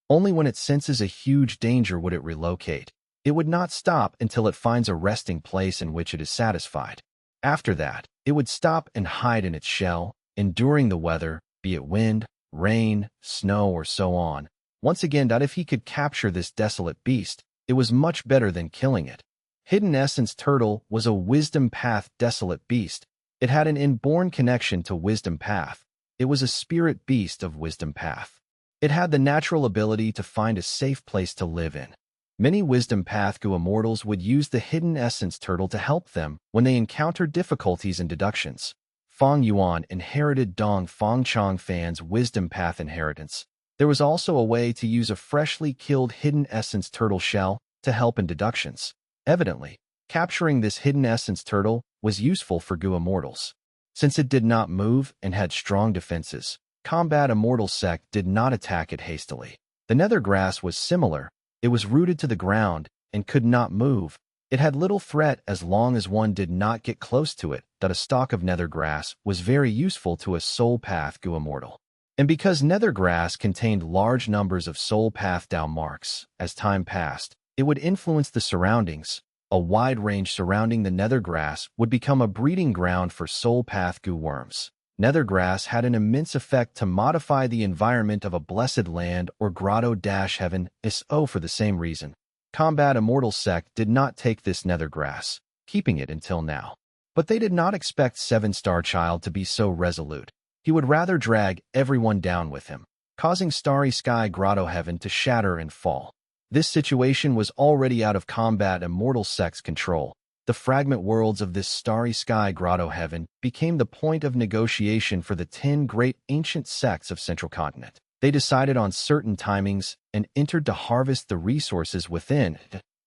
Only when it senses a huge danger would it relocate. It would not stop until it finds a resting place in which it is satisfied. After that, it would stop and hide in its shell, enduring the weather, be it wind, rain, snow, or so on. Once again, if he could capture this desolate beast, it was much better than killing it. Hidden Essence Turtle was a Wisdom Path desolate beast. It had an inborn connection to Wisdom Path. It was a spirit beast of Wisdom Path. It had the natural ability to find a safe place to live in. Many Wisdom Path Gu immortals would use the Hidden Essence Turtle to help them when they encountered difficulties in deductions. Fang Yuan inherited Dong Fang Chong Fan's Wisdom Path inheritance. There was also a way to use a freshly killed Hidden Essence Turtle shell to help in deductions. Evidently, capturing this Hidden Essence Turtle was useful for Gu immortals. Since it did not move and had strong defenses, Combat Immortal Sect did not attack it hastily. The nether grass was similar. It was rooted to the ground and could not move. It had little threat as long as one did not get close to it. That a stalk of nether grass was very useful to a soul path Gu immortal. And because nether grass contained large numbers of soul path Dao marks, as time passed, it would influence the surroundings. A wide range surrounding the nether grass would become a breeding ground for soul path Gu worms. Nether grass had an immense effect to modify the environment of a blessed land or grotto-heaven. For the same reason, Combat Immortal Sect did not take this nether grass, keeping it until now. But they did not expect 7-Star Child to be so resolute. He would rather drag everyone down with him, causing Starry Sky Grotto Heaven to shatter and fall. This situation was already out of Combat Immortal Sect's control. The fragment worlds of this Starry Sky Grotto Heaven became the point of negotiation for the 10 great ancient sects of Central Continent. They decided on certain timings and entered to harvest the resources within.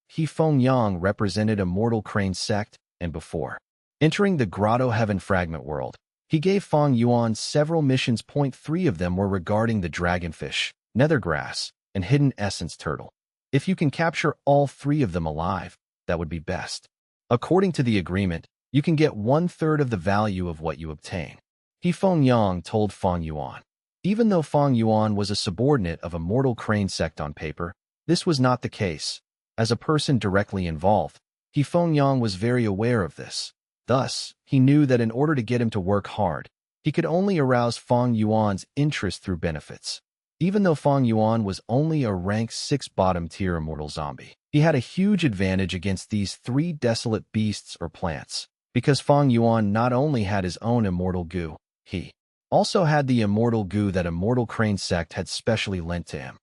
Feng Yang represented Immortal Crane Sect, and before entering the Grotto Heaven fragment world, he gave Fang Yuan several missions. 3 of them were regarding the dragonfish, nethergrass, and hidden essence turtle. If you can capture all 3 of them alive, that would be best. According to the agreement, you can get 1/3 of the value of what you obtain. Feng Yang told Fang Yuan. Even though Fang Yuan was a subordinate of Immortal Crane Sect on paper, this was not the case. As a person directly involved, Feng Yang was very aware of this. Thus, he knew that in order to get him to work hard, he could only arouse Fang Yuan's interest through benefits. Even though Fang Yuan was only a rank 6 bottom-tier immortal zombie, he had a huge advantage against these 3 desolate beasts or plants, because Fang Yuan not only had his own immortal goo, he also had the immortal goo that Immortal Crane Sect had specially lent to him.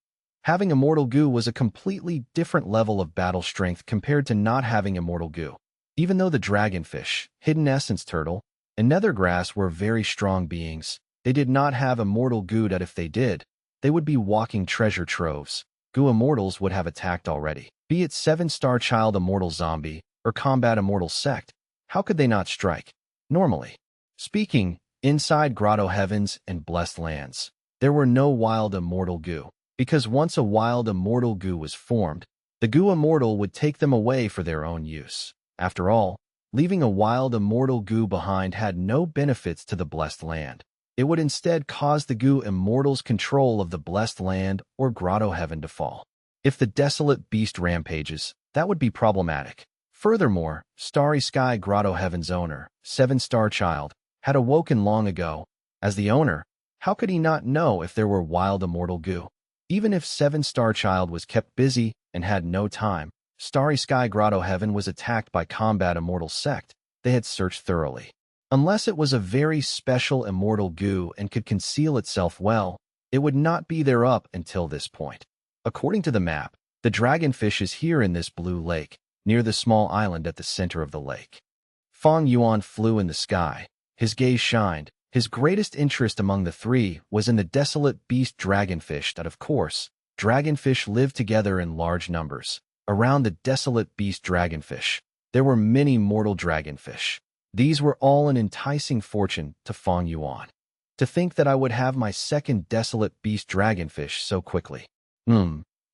Having immortal goo was a completely different level of battle strength compared to not having immortal goo. Even though the dragonfish, hidden essence turtle, and nethergrass were very strong beings, they did not have immortal goo that if they did, they would be walking treasure troves. Gu immortals would have attacked already. Be it 7-Star Child Immortal Zombie or Combat Immortal Sect, how could they not strike? Normally, Speaking, inside grotto heavens and blessed lands, there were no wild immortal goo, because once a wild immortal goo was formed, the goo immortal would take them away for their own use. After all, leaving a wild immortal goo behind had no benefits to the blessed land. It would instead cause the goo immortal's control of the blessed land or grotto heaven to fall. If the desolate beast rampages, that would be problematic. Furthermore, Starry Sky Grotto Heaven's owner, Seven-Star Child, had awoken long ago. As the owner, how could he not know if there were wild immortal goo? Even if Seven-Star Child was kept busy and had no time, Starry Sky Grotto Heaven was attacked by combat immortal sect. They had searched thoroughly. Unless it was a very special immortal goo and could conceal itself well, it would not be there up until this point. According to the map, the dragonfish is here in this blue lake, near the small island at the center of the lake. Fang Yuan flew in the sky. His gaze shined. His greatest interest among the three was in the desolate beast dragonfish that, of course, dragonfish live together in large numbers. Around the desolate beast dragonfish, there were many mortal dragonfish. These were all an enticing fortune to Fang Yuan. To think that I would have my second desolate beast dragonfish so quickly.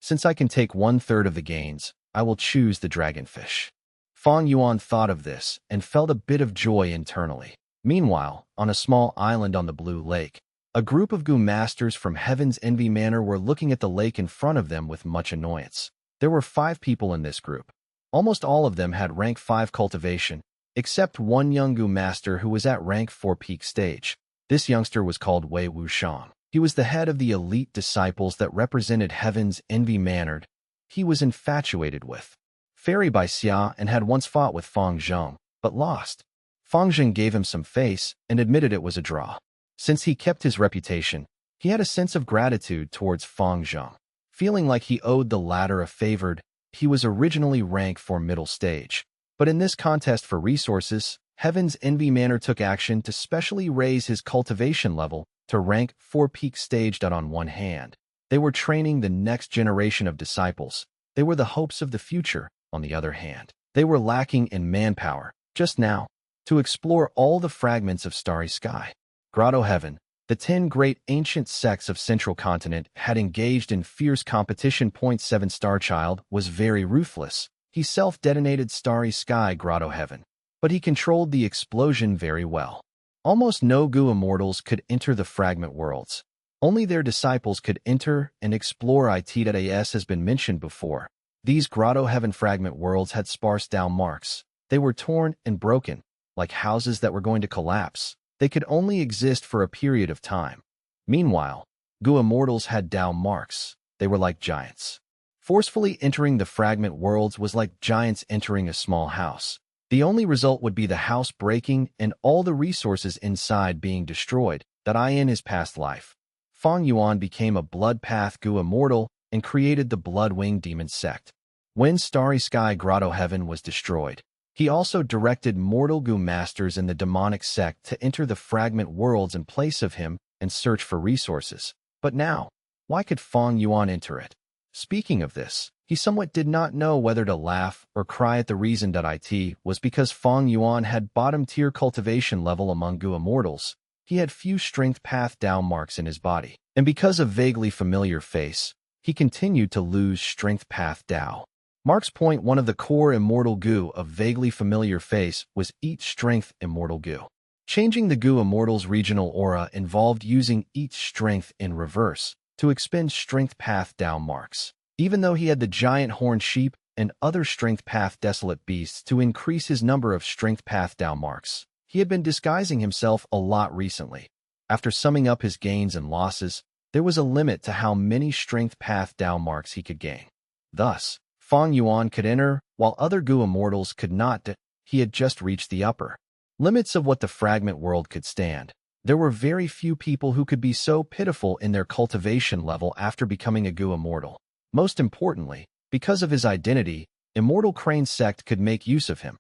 Since I can take 1/3 of the gains, I will choose the dragonfish. Fang Yuan thought of this and felt a bit of joy internally. Meanwhile, on a small island on the blue lake, a group of goo masters from Heaven's Envy Manor were looking at the lake in front of them with much annoyance. There were 5 people in this group. Almost all of them had rank 5 cultivation, except one young goo master who was at rank 4 peak stage. This youngster was called Wei Wushang. He was the head of the elite disciples that represented Heaven's Envy Manor. He was infatuated with Fairy by Xia and had once fought with Fang Zheng, but lost. Fang Zheng gave him some face and admitted it was a draw. Since he kept his reputation, he had a sense of gratitude towards Fang Zheng. Feeling like he owed the latter a favor, he was originally rank 4 middle stage. But in this contest for resources, Heaven's Envy Manor took action to specially raise his cultivation level to rank 4 peak stage. On one hand, they were training the next generation of disciples. They were the hopes of the future. On the other hand, they were lacking in manpower, just now, to explore all the fragments of Starry Sky. Grotto Heaven, the 10 great ancient sects of Central Continent had engaged in fierce competition. 7-Star Child was very ruthless. He self-detonated Starry Sky Grotto Heaven, but he controlled the explosion very well. Almost no goo immortals could enter the fragment worlds. Only their disciples could enter and explore it. As has been mentioned before, these Grotto Heaven fragment worlds had sparse down marks. They were torn and broken, like houses that were going to collapse. They could only exist for a period of time. Meanwhile, goo immortals had down marks. They were like giants. Forcefully entering the fragment worlds was like giants entering a small house. The only result would be the house breaking and all the resources inside being destroyed. In his past life, Fang Yuan became a blood path goo immortal and created the Bloodwing Demon sect. When Starry Sky Grotto Heaven was destroyed, he also directed mortal goo masters in the demonic sect to enter the fragment worlds in place of him and search for resources. But now, why could Fang Yuan enter it? Speaking of this, he somewhat did not know whether to laugh or cry at the reason. It was because Fang Yuan had bottom-tier cultivation level among goo immortals. He had few strength path down marks in his body, and because of vaguely familiar face, he continued to lose strength path Dao. Marks. One of the core immortal goo of vaguely familiar face was each strength immortal goo. Changing the goo immortal's regional aura involved using each strength in reverse to expend strength path Dao marks. Even though he had the giant horned sheep and other strength path desolate beasts to increase his number of strength path Dao marks, he had been disguising himself a lot recently. After summing up his gains and losses, there was a limit to how many strength path Dao marks he could gain. Thus, Fang Yuan could enter, while other goo immortals could not. He had just reached the upper limits of what the fragment world could stand. There were very few people who could be so pitiful in their cultivation level after becoming a goo immortal. Most importantly, because of his identity, Immortal Crane sect could make use of him.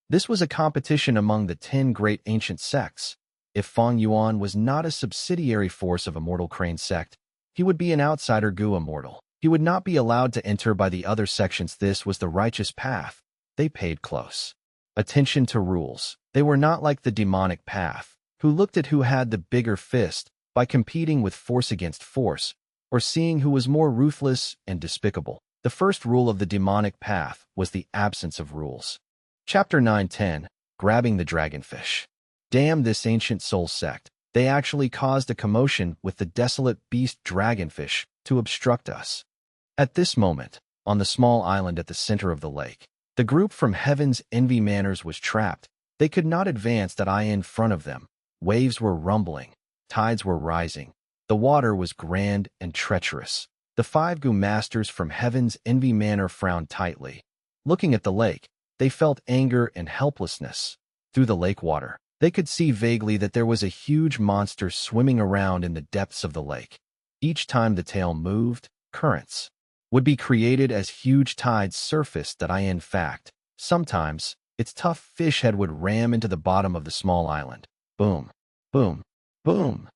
This was a competition among the 10 great ancient sects. If Fang Yuan was not a subsidiary force of Immortal Crane sect, he would be an outsider goo immortal. He would not be allowed to enter by the other sections. This was the righteous path. They paid close attention to rules. They were not like the demonic path. who looked at who had the bigger fist by competing with force against force, or seeing who was more ruthless and despicable. The first rule of the demonic path was the absence of rules. Chapter 9:10, Grabbing the Dragonfish. Damn this ancient soul sect. They actually caused a commotion with the desolate beast dragonfish to obstruct us. At this moment, on the small island at the center of the lake, the group from Heaven's Envy Manors was trapped. They could not advance that eye in front of them. Waves were rumbling. Tides were rising. The water was grand and treacherous. The 5 Gu masters from Heaven's Envy Manor frowned tightly. Looking at the lake, they felt anger and helplessness. Through the lake water, they could see vaguely that there was a huge monster swimming around in the depths of the lake. Each time the tail moved, currents would be created as huge tides surfaced that in fact, sometimes, its tough fish head would ram into the bottom of the small island. Boom, boom, boom.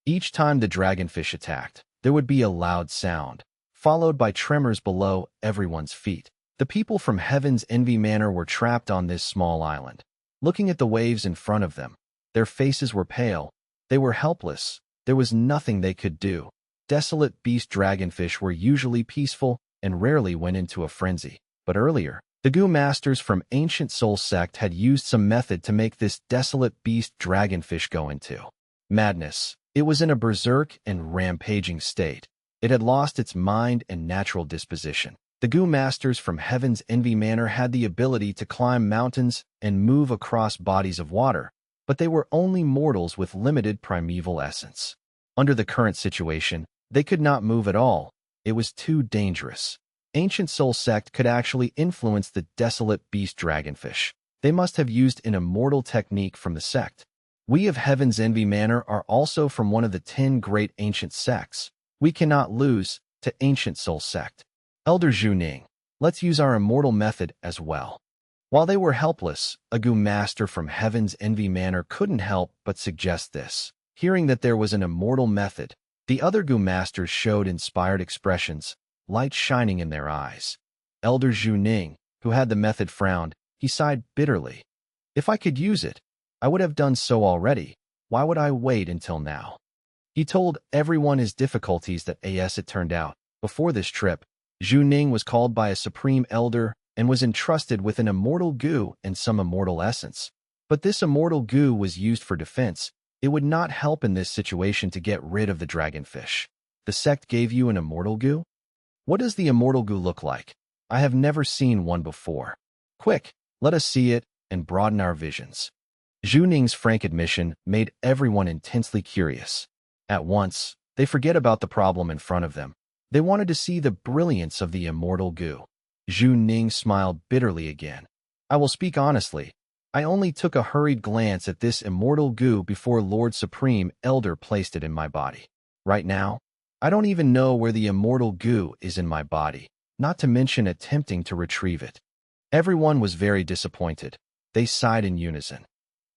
Each time the dragonfish attacked, there would be a loud sound, followed by tremors below everyone's feet. The people from Heaven's Envy Manor were trapped on this small island. Looking at the waves in front of them, their faces were pale. They were helpless. There was nothing they could do. Desolate beast dragonfish were usually peaceful and rarely went into a frenzy. But earlier, the Gu masters from Ancient Soul Sect had used some method to make this desolate beast dragonfish go into madness. It was in a berserk and rampaging state. It had lost its mind and natural disposition. The Gu masters from Heaven's Envy Manor had the ability to climb mountains and move across bodies of water, but they were only mortals with limited primeval essence. Under the current situation, they could not move at all. It was too dangerous. Ancient Soul Sect could actually influence the desolate beast dragonfish. They must have used an immortal technique from the sect. We of Heaven's Envy Manor are also from one of the 10 great ancient sects. We cannot lose to Ancient Soul Sect. Elder Zhu Ning, let's use our immortal method as well. While they were helpless, a Gu master from Heaven's Envy Manor couldn't help but suggest this. Hearing that there was an immortal method, the other Gu masters showed inspired expressions, light shining in their eyes. Elder Zhu Ning, who had the method, frowned. He sighed bitterly. If I could use it, I would have done so already. Why would I wait until now? He told everyone his difficulties that as it turned out. Before this trip, Zhu Ning was called by a supreme elder and was entrusted with an immortal Gu and some immortal essence. But this immortal Gu was used for defense. It would not help in this situation to get rid of the dragonfish. The sect gave you an immortal Gu? What does the immortal Gu look like? I have never seen one before. Quick, let us see it and broaden our visions. Zhu Ning's frank admission made everyone intensely curious. At once, they forget about the problem in front of them. They wanted to see the brilliance of the immortal Gu. Zhu Ning smiled bitterly again. I will speak honestly. I only took a hurried glance at this immortal Gu before Lord Supreme Elder placed it in my body. Right now, I don't even know where the immortal Gu is in my body, not to mention attempting to retrieve it. Everyone was very disappointed. They sighed in unison.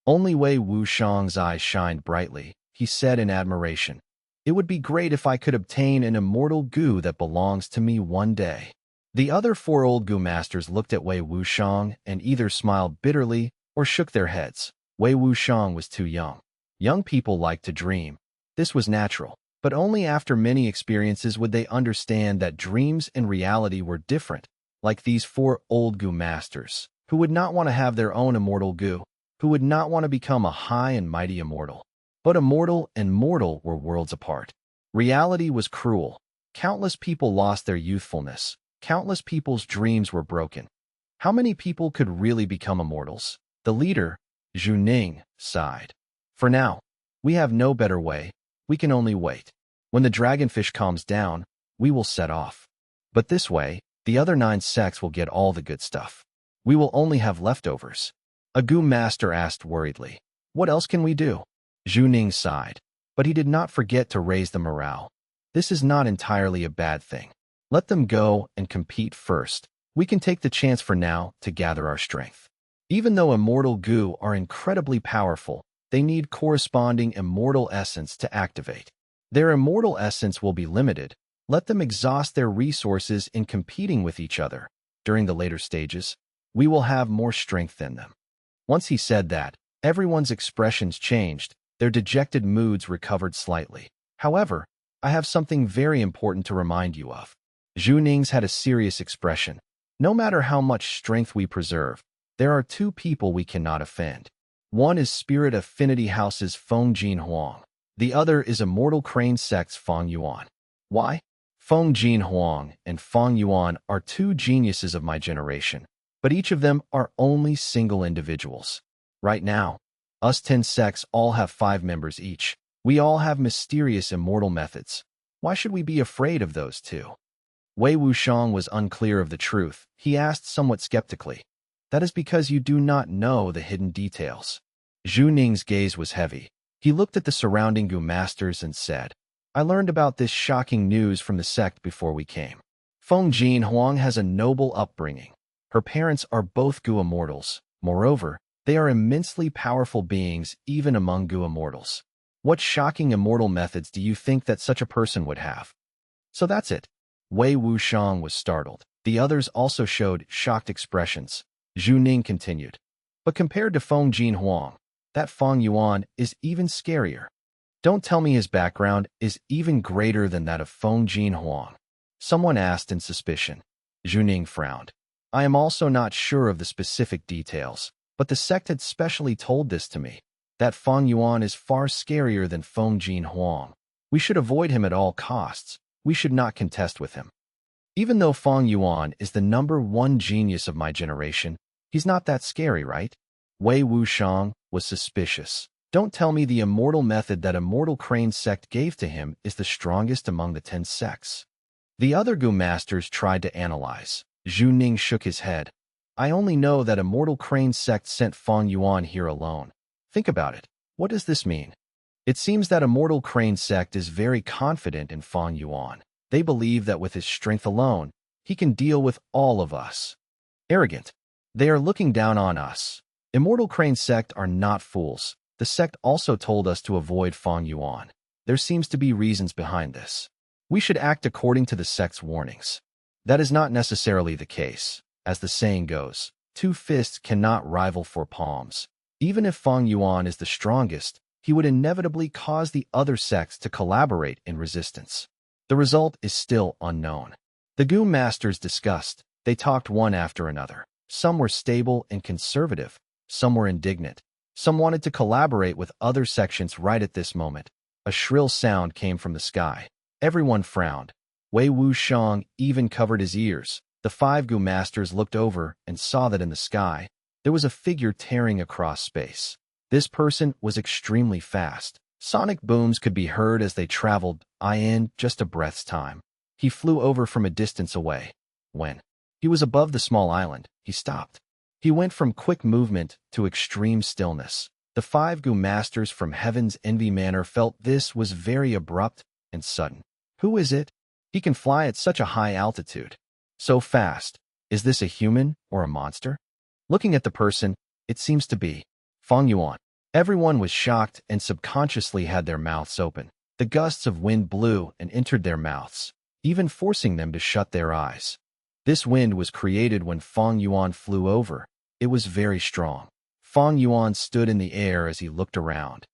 Only Wei Wuxiang's eyes shined brightly. He said in admiration, "It would be great if I could obtain an immortal Gu that belongs to me one day." The other 4 old Gu masters looked at Wei Wuxiang and either smiled bitterly or shook their heads. Wei Wuxiang was too young. Young people like to dream. This was natural, but only after many experiences would they understand that dreams and reality were different, like these 4 old Gu masters, who would not want to have their own immortal Gu, who would not want to become a high and mighty immortal. But immortal and mortal were worlds apart. Reality was cruel. Countless people lost their youthfulness. Countless people's dreams were broken. How many people could really become immortals? The leader, Zhu Ning, sighed. For now, we have no better way. We can only wait. When the dragonfish calms down, we will set off. But this way, the other 9 sects will get all the good stuff. We will only have leftovers. A Gu master asked worriedly. What else can we do? Zhu Ning sighed, but he did not forget to raise the morale. This is not entirely a bad thing. Let them go and compete first. We can take the chance for now to gather our strength. Even though immortal Gu are incredibly powerful, they need corresponding immortal essence to activate. Their immortal essence will be limited. Let them exhaust their resources in competing with each other. During the later stages, we will have more strength than them. Once he said that, everyone's expressions changed. Their dejected moods recovered slightly. However, I have something very important to remind you of. Zhu Ning's had a serious expression. No matter how much strength we preserve, there are two people we cannot offend. One is Spirit Affinity House's Feng Huang. The other is Immortal Crane Sect's Fang Yuan. Why? Feng Huang and Fang Yuan are two geniuses of my generation, but each of them are only single individuals. Right now, us 10 sects all have 5 members each. We all have mysterious immortal methods. Why should we be afraid of those two? Wei Wuxiang was unclear of the truth. He asked somewhat skeptically. That is because you do not know the hidden details. Zhu Ning's gaze was heavy. He looked at the surrounding Gu masters and said, I learned about this shocking news from the sect before we came. Feng Huang has a noble upbringing. Her parents are both Gu immortals. Moreover, they are immensely powerful beings even among Gu immortals. What shocking immortal methods do you think that such a person would have? So that's it. Wei Wuxiang was startled. The others also showed shocked expressions. Zhu Ning continued. But compared to Feng Huang, that Fang Yuan is even scarier. Don't tell me his background is even greater than that of Feng Huang. Someone asked in suspicion. Zhu Ning frowned. I am also not sure of the specific details, but the sect had specially told this to me. That Fang Yuan is far scarier than Feng Huang. We should avoid him at all costs. We should not contest with him. Even though Fang Yuan is the #1 genius of my generation, he's not that scary, right? Wei Wuxiang was suspicious. Don't tell me the immortal method that Immortal Crane sect gave to him is the strongest among the 10 sects. The other Gu masters tried to analyze. Zhu Ning shook his head. I only know that Immortal Crane sect sent Fang Yuan here alone. Think about it. What does this mean? It seems that Immortal Crane sect is very confident in Fang Yuan. They believe that with his strength alone, he can deal with all of us. Arrogant. They are looking down on us. Immortal Crane sect are not fools. The sect also told us to avoid Fang Yuan. There seems to be reasons behind this. We should act according to the sect's warnings. That is not necessarily the case. As the saying goes, 2 fists cannot rival 4 palms. Even if Fang Yuan is the strongest, he would inevitably cause the other sects to collaborate in resistance. The result is still unknown. The Gu masters discussed. They talked one after another. Some were stable and conservative. Some were indignant. Some wanted to collaborate with other sections right at this moment. A shrill sound came from the sky. Everyone frowned. Wei Wuxiang even covered his ears. The 5 Gu masters looked over and saw that in the sky, there was a figure tearing across space. This person was extremely fast. Sonic booms could be heard as they traveled, in just a breath's time. He flew over from a distance away. When he was above the small island, he stopped. He went from quick movement to extreme stillness. The 5 Gu masters from Heaven's Envy Manor felt this was very abrupt and sudden. Who is it? He can fly at such a high altitude. So fast. Is this a human or a monster? Looking at the person, it seems to be Fang Yuan. Everyone was shocked and subconsciously had their mouths open. The gusts of wind blew and entered their mouths, even forcing them to shut their eyes. This wind was created when Fang Yuan flew over. It was very strong. Fang Yuan stood in the air as he looked around.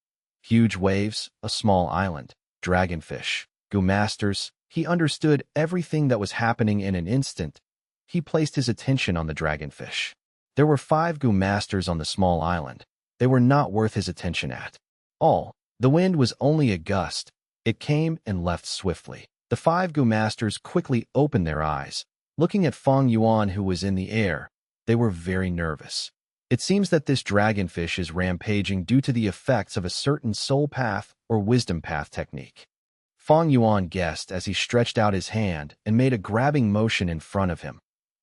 Huge waves, a small island, dragonfish, Gu masters. He understood everything that was happening in an instant. He placed his attention on the dragonfish. There were 5 Gu masters on the small island. They were not worth his attention at all. The wind was only a gust. It came and left swiftly. The 5 Gu masters quickly opened their eyes. Looking at Fang Yuan, who was in the air, they were very nervous. It seems that this dragonfish is rampaging due to the effects of a certain soul path or wisdom path technique. Fang Yuan guessed as he stretched out his hand and made a grabbing motion in front of him.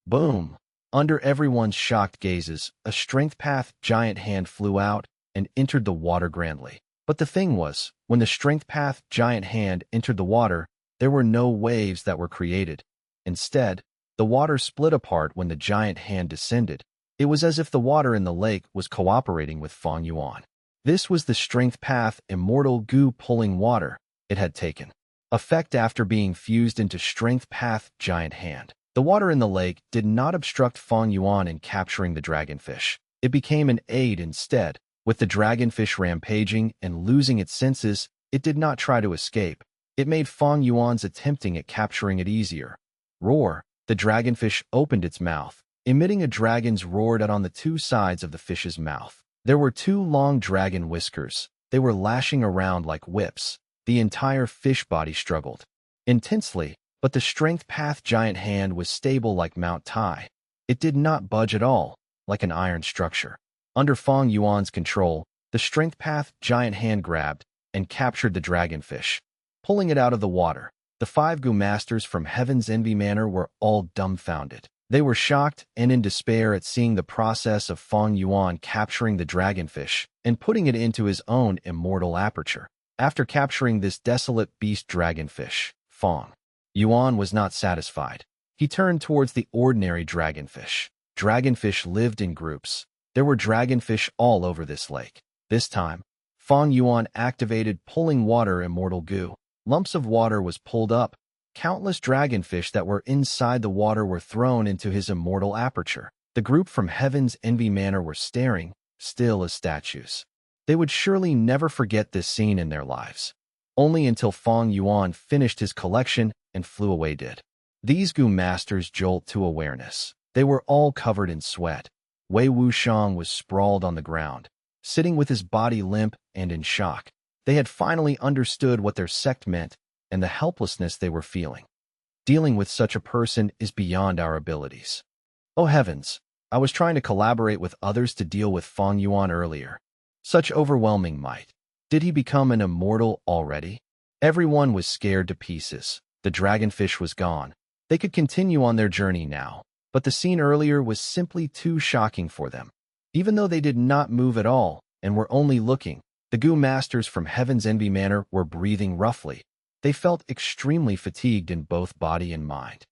Boom! Under everyone's shocked gazes, a strength path giant hand flew out and entered the water grandly. But the thing was, when the strength path giant hand entered the water, there were no waves that were created. Instead, the water split apart when the giant hand descended. It was as if the water in the lake was cooperating with Fang Yuan. This was the strength path immortal Gu pulling water. It had taken effect after being fused into strength path giant hand. The water in the lake did not obstruct Fang Yuan in capturing the dragonfish. It became an aid instead. With the dragonfish rampaging and losing its senses, it did not try to escape. It made Fang Yuan's attempting at capturing it easier. Roar! The dragonfish opened its mouth, emitting a dragon's roar that on the two sides of the fish's mouth. There were two long dragon whiskers. They were lashing around like whips. The entire fish body struggled intensely, but the strength path giant hand was stable like Mount Tai. It did not budge at all, like an iron structure. Under Fang Yuan's control, the strength path giant hand grabbed and captured the dragonfish, pulling it out of the water. The 5 Gu masters from Heaven's Envy Manor were all dumbfounded. They were shocked and in despair at seeing the process of Fang Yuan capturing the dragonfish and putting it into his own immortal aperture. After capturing this desolate beast dragonfish, Fang Yuan was not satisfied. He turned towards the ordinary dragonfish. Dragonfish lived in groups. There were dragonfish all over this lake. This time, Fang Yuan activated pulling water immortal goo. Lumps of water was pulled up. Countless dragonfish that were inside the water were thrown into his immortal aperture. The group from Heaven's Envy Manor were staring, still as statues. They would surely never forget this scene in their lives. Only until Fang Yuan finished his collection and flew away did these Gu masters jolt to awareness. They were all covered in sweat. Wei Wuxiang was sprawled on the ground, sitting with his body limp and in shock. They had finally understood what their sect meant and the helplessness they were feeling. Dealing with such a person is beyond our abilities. Oh heavens, I was trying to collaborate with others to deal with Fang Yuan earlier. Such overwhelming might. Did he become an immortal already? Everyone was scared to pieces. The dragonfish was gone. They could continue on their journey now, but the scene earlier was simply too shocking for them. Even though they did not move at all and were only looking, the Gu masters from Heaven's Envy Manor were breathing roughly. They felt extremely fatigued in both body and mind.